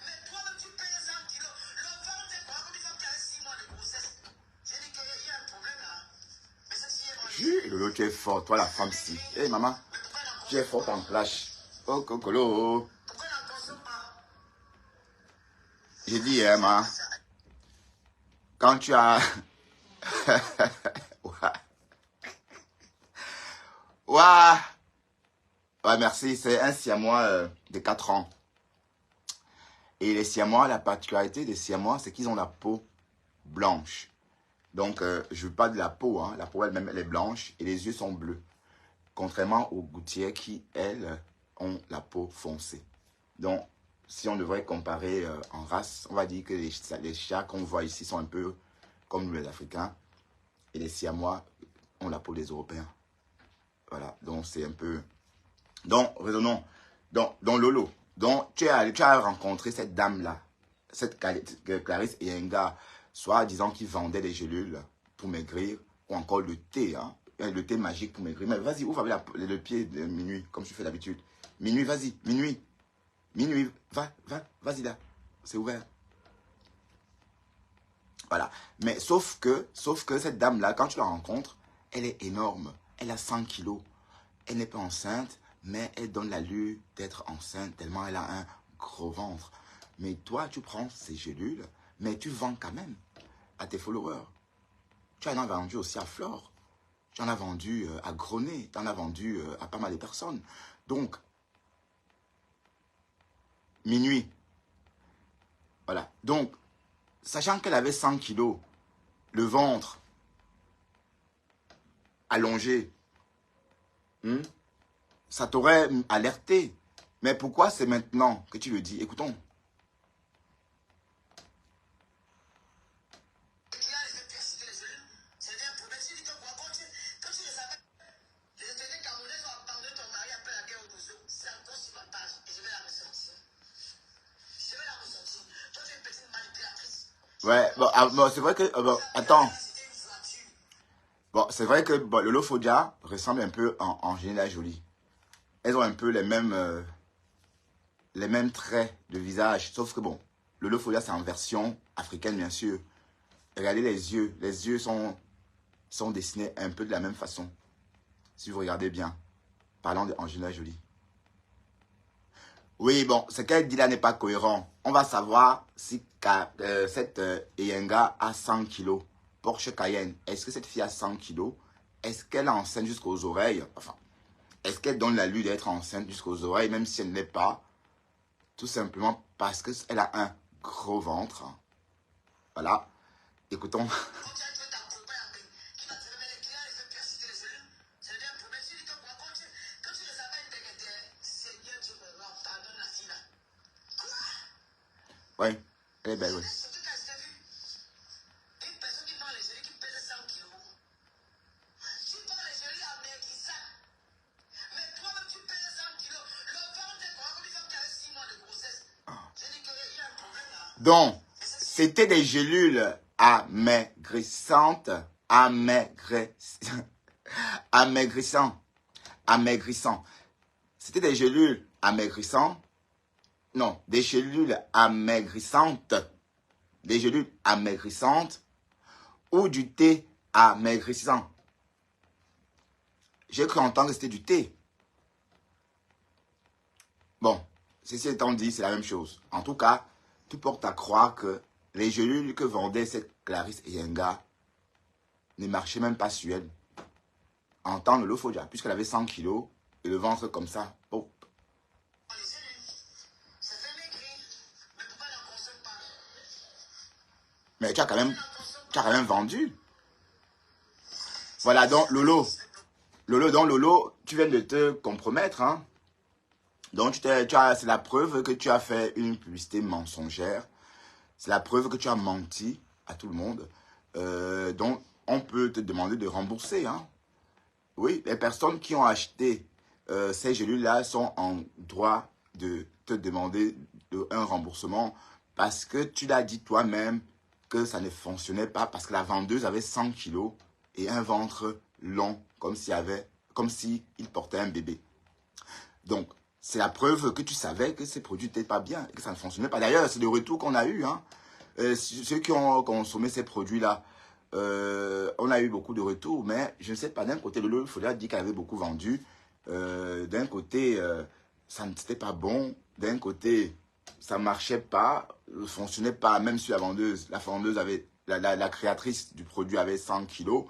Mais toi-même, tu pèses 100 kilos. Le ventre est quoi? Comme une femme qui avait 6 mois de grossesse. J'ai dit qu'il y a un problème là. Mais cette fille est Jure, Lolo, tu es fort. Toi, la femme, si. Hé, maman, tu es forte en clash. Oh, cocolo. Pourquoi elle n'en consomme pas? J'ai dit, hein, maman. Quand tu as... Ouah. Ouais, merci. C'est un siamois de 4 ans. Et les siamois, la particularité des siamois, c'est qu'ils ont la peau blanche. Donc, je ne veux pas de la peau. Hein. La peau elle-même, elle est blanche et les yeux sont bleus. Contrairement aux gouttières qui, elles, ont la peau foncée. Donc, si on devrait comparer en race, on va dire que les chats qu'on voit ici sont un peu comme nous les Africains. Et les siamois ont la peau des Européens. Voilà, donc c'est un peu... Donc, raisonnons. Donc Lolo, donc tu as rencontré cette dame-là, cette Clarisse Iyengar, soit disant qu'il vendait des gélules pour maigrir, ou encore le thé, hein, le thé magique pour maigrir. Mais vas-y, ouvre avec le pied de minuit, comme tu fais d'habitude. Minuit, vas-y, minuit. Minuit, vas-y là, c'est ouvert. Voilà. Mais sauf que cette dame-là, quand tu la rencontres, elle est énorme. Elle a 100 kilos. Elle n'est pas enceinte, mais elle donne l'allure d'être enceinte tellement elle a un gros ventre. Mais toi, tu prends ces gélules, mais tu vends quand même à tes followers. Tu en as vendu aussi à Flore. Tu en as vendu à Grenet. Tu en as vendu à pas mal de personnes. Donc, minuit. Voilà. Donc, sachant qu'elle avait 100 kilos, le ventre allongé, ça t'aurait alerté. Mais pourquoi c'est maintenant que tu le dis? Écoutons. Ouais, bon, c'est vrai que... attends. Bon, c'est vrai que Lolo Fodia ressemble un peu en Angelina Jolie. Elles ont un peu les mêmes traits de visage. Sauf que bon, Lolo Fodia, c'est en version africaine, bien sûr. Regardez les yeux. Les yeux sont dessinés un peu de la même façon. Si vous regardez bien. Parlant d'Angelina Jolie. Oui, bon, ce qu'elle dit là n'est pas cohérent. On va savoir si cette Iyengar a 100 kilos. Porsche Cayenne, est-ce que cette fille a 100 kilos? Est-ce qu'elle est enceinte jusqu'aux oreilles? Enfin, est-ce qu'elle donne l'allure d'être enceinte jusqu'aux oreilles, même si elle ne l'est pas? Tout simplement parce qu'elle a un gros ventre. Voilà. Écoutons. Oui, elle est belle, oui. Donc, c'était des gélules amaigrissantes, amaigrissant. C'était des gélules amaigrissantes. Non, des gélules amaigrissantes. Des gélules amaigrissantes ou du thé amaigrissant. J'ai cru entendre que c'était du thé. Bon, ceci étant dit, c'est la même chose. En tout cas, tout porte à croire que les gélules que vendait cette Clarisse Iyengar ne marchaient même pas sur elle. En temps de Lolo Fodia, puisqu'elle avait 100 kilos et le ventre comme ça. Oh. Mais tu as quand même vendu. Voilà, donc Lolo, tu viens de te compromettre. Hein? Donc, c'est la preuve que tu as fait une publicité mensongère. C'est la preuve que tu as menti à tout le monde. Donc, on peut te demander de rembourser. Hein? oui, les personnes qui ont acheté ces gélules-là sont en droit de te demander un remboursement parce que tu l'as dit toi-même que ça ne fonctionnait pas parce que la vendeuse avait 100 kilos et un ventre long comme s'il portait un bébé. Donc, c'est la preuve que tu savais que ces produits n'étaient pas bien et que ça ne fonctionnait pas. D'ailleurs, c'est le retour qu'on a eu. Hein. Ceux qui ont consommé ces produits-là, on a eu beaucoup de retours, mais je ne sais pas, d'un côté, Lolo Folia dit qu'elle avait beaucoup vendu. D'un côté, ça n'était pas bon. D'un côté, ça ne marchait pas, ne fonctionnait pas, même sur la vendeuse. La vendeuse avait, la créatrice du produit avait 100 kilos.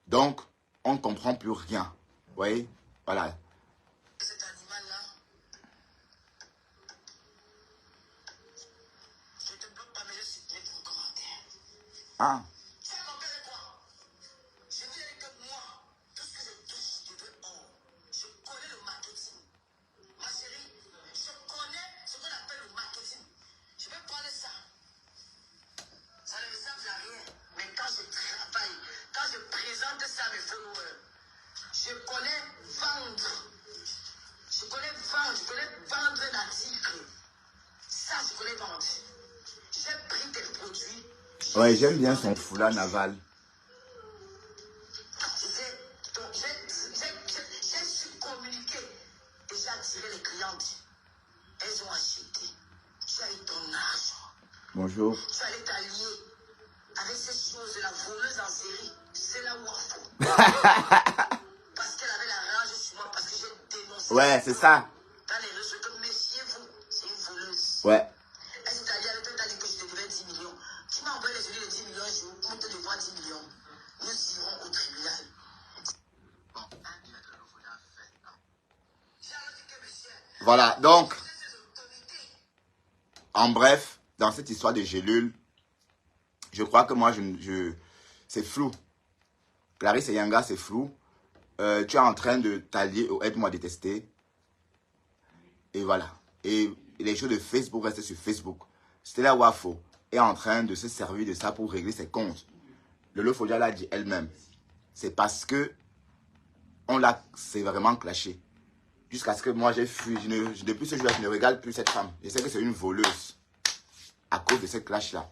Donc, on ne comprend plus rien. Vous voyez? Voilà. Cet animal-là, je ne te bloque pas, mais je supprime ton commentaire. Ah, Tu as compris avec quoi? Je dis que moi, tout ce que je touche, je veux or. Je connais le marketing. Ma chérie, je connais ce qu'on appelle le marketing. Je vais prendre ça. Ça ne me sert à rien. Mais quand je travaille, quand je présente ça à mes followers, je connais vendre. Je connais vendre un article. Ça, je connais vendre. J'ai pris tes produits. ouais, j'aime bien son foulard naval. J'ai su communiquer et j'ai attiré les clientes. Elles ont acheté. Tu as eu ton argent. Bonjour. Tu allais t'allier avec ces choses de la voleuse en série. C'est là où il faut. Parce qu'elle avait la rage sur moi, parce que j'ai dénoncé. Ouais, c'est ça. Dans les réseaux, que méfiez-vous, c'est une voleuse. Ouais. Elle s'est alliée avec toi, t'as dit que je te devais 10 millions. Tu m'as envoyé les jolies de 10 millions, je vous te devoir 10 millions. Nous irons au tribunal. Bon, un direct de nouveau l'a fait. J'ai dit que monsieur. Voilà, donc, Ces autorités. en bref, dans cette histoire de gélules, je crois que moi, c'est flou. Clarisse et Yanga, c'est flou. Tu es en train de t'allier au Aide-moi à détester. Et voilà. Et les jeux de Facebook restent sur Facebook. Stella Wafo est en train de se servir de ça pour régler ses comptes. Lolo Folia l'a dit elle-même. C'est parce que on l'a sévèrement clashé. Jusqu'à ce que moi j'ai fui. Depuis ce jour-là, je ne regarde plus cette femme. Je sais que c'est une voleuse. À cause de cette clash-là.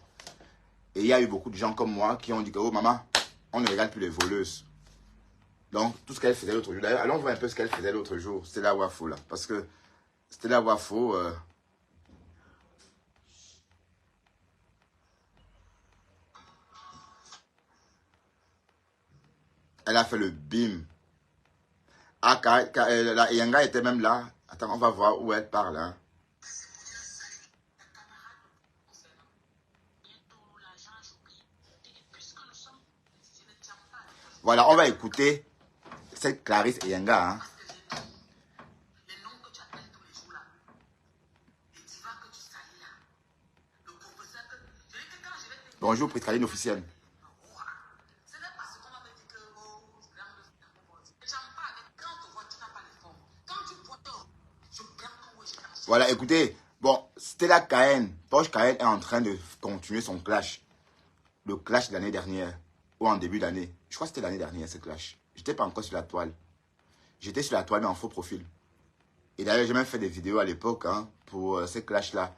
Et il y a eu beaucoup de gens comme moi qui ont dit que, oh maman, on ne regarde plus les voleuses. Donc, tout ce qu'elle faisait l'autre jour. D'ailleurs, allons voir un peu ce qu'elle faisait l'autre jour. Stella Wafo là. Parce que Stella Wafo. Elle a fait le bim. Ah, la Yanga était même là. Attends, on va voir où elle parle. Hein. Voilà, on va écouter cette Clarisse et Yanga. Hein. Bonjour, Pristraline officielle. Voilà, écoutez, bon, Stella Cahen, Porsche Cahen est en train de continuer son clash. Le clash de l'année dernière, ou en début d'année. Je crois que c'était l'année dernière, ce clash. J'étais pas encore sur la toile. J'étais sur la toile, mais en faux profil. Et d'ailleurs, j'ai même fait des vidéos à l'époque hein, pour ces clashs-là.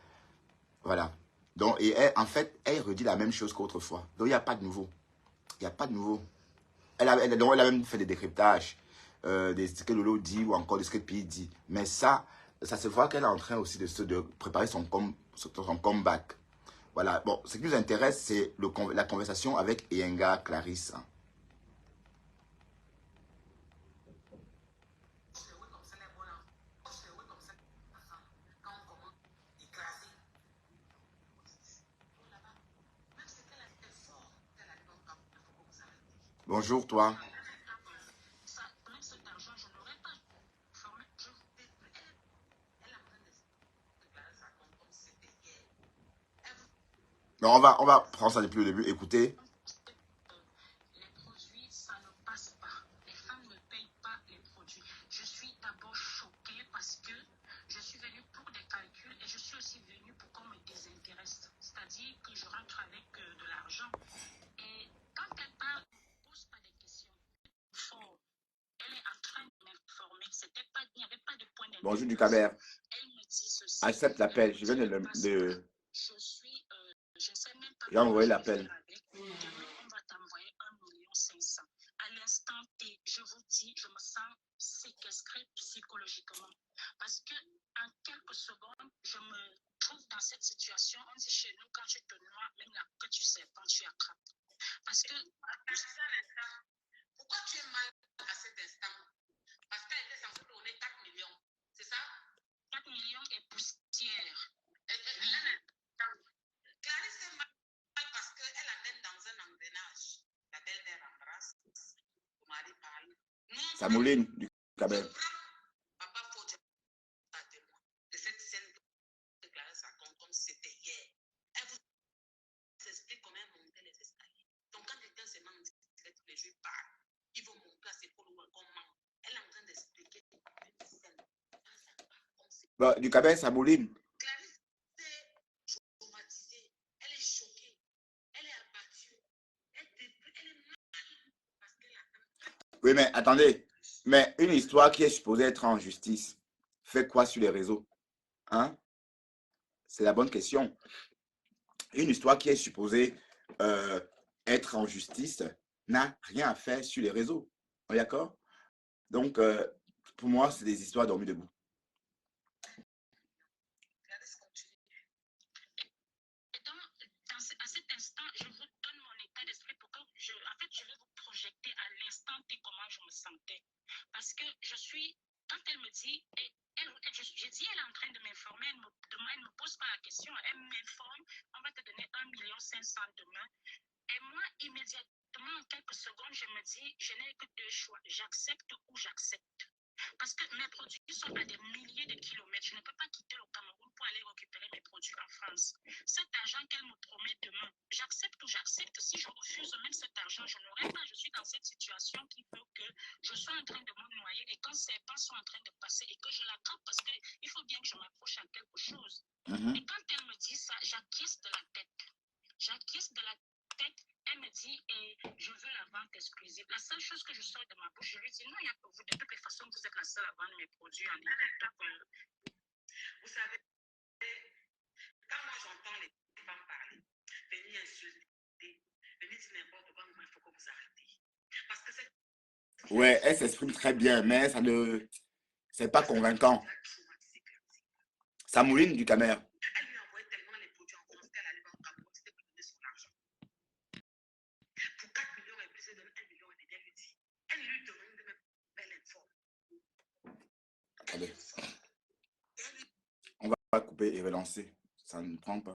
Voilà. Donc, et elle, en fait, elle redit la même chose qu'autrefois. Donc, il n'y a pas de nouveau. Il n'y a pas de nouveau. Elle a même fait des décryptages de ce que Lolo dit ou encore de ce que Pi dit. Mais ça se voit qu'elle est en train aussi de préparer son comeback. Voilà. Bon, ce qui nous intéresse, c'est la conversation avec Yenga Clarisse. Bonjour, toi. Non, on va prendre ça depuis le début. Écoutez. Les produits, ça ne passe pas. Les femmes ne payent pas les produits. Je suis d'abord choquée parce que je suis venue pour des calculs et je suis aussi venue pour qu'on me désintéresse. C'est-à-dire que je rentre avec de l'argent. Et quand elle parle, ne pose pas des questions. Fort. Bonjour du Cabert. Elle me dit ceci. Accepte l'appel. Je viens de Je ne sais même pas j'ai envoyé comment je vais l'appel. faire avec. Demain, on va t'envoyer 1,5 million. À l'instant T, je vous dis, je me sens séquestrée psychologiquement. Parce que en quelques secondes, je me trouve dans cette situation. On dit chez nous, quand tu te noies, même la queue du serpent, tu attrapes. Parce que... Pourquoi tu es mal à cet instant? Parce qu'elle était censée donner 4 millions. C'est ça? 4 millions et poussière. Clarisse est mal parce qu'elle amène dans un engrenage. La belle-mère embrasse. Le mari parle. Samouline du Cabert. Papa, faut que tu sois témoin de cette scène que Clarisse raconte comme si c'était hier. Elle vous explique comment monter les escaliers. Donc quand quelqu'un se ment tous les jours, il parle. Il faut monter à ses épaules comment. Elle est en train d'expliquer une scène. Bon, du Cabert, Samouline. Clarisse est traumatisée. Elle est choquée. Elle est abattue. Elle est mal parce qu'elle a... Oui, mais attendez. Mais une histoire qui est supposée être en justice fait quoi sur les réseaux? Hein? C'est la bonne question. Une histoire qui est supposée être en justice n'a rien à faire sur les réseaux. D'accord? Donc, pour moi, c'est des histoires dormies debout. À cet instant, je vous donne mon état d'esprit pour que je vais vous projeter à l'instant T comment je me sentais. Parce que je suis, quand elle me dit, je dis, elle est en train de m'informer, elle ne me pose pas la question, elle m'informe, on va te donner 1,5 million demain. Et moi, immédiatement, en quelques secondes, je me dis, je n'ai que deux choix, j'accepte ou j'accepte. Parce que mes produits sont à des milliers de kilomètres. Je ne peux pas quitter le Cameroun pour aller récupérer mes produits en France. Cet argent qu'elle me promet demain, j'accepte ou j'accepte. Si je refuse même cet argent, je n'aurai pas. Je suis dans cette situation qui veut que je sois en train de me noyer et quand ces pas sont en train de passer et que je l'attrape parce qu'il faut bien que je m'approche à quelque chose. Et quand elle me dit ça, j'acquiesce de la tête. J'acquiesce de la tête. Elle me dit, je veux la vente exclusive. La seule chose que je sors de ma bouche, je lui dis, non, il y a pour vous. De toutes les façons, vous êtes la seule à vendre mes produits en ligne. Vous savez, quand moi j'entends les femmes parler, venir insulter, venir dire n'importe quoi, il faut que vous arrêtez. Parce que c'est... Ouais, elle s'exprime très bien, mais ça ne... c'est pas convaincant. Samouline du Camer. Elle lui envoyait tellement les produits en France qu'elle allait vendre en c'était pour donner son argent. Pour 4 millions et plus, elle donne 1 million et elle lui dit. Elle lui demande de me belle informe. Allez. On va couper et relancer. Ça ne prend pas.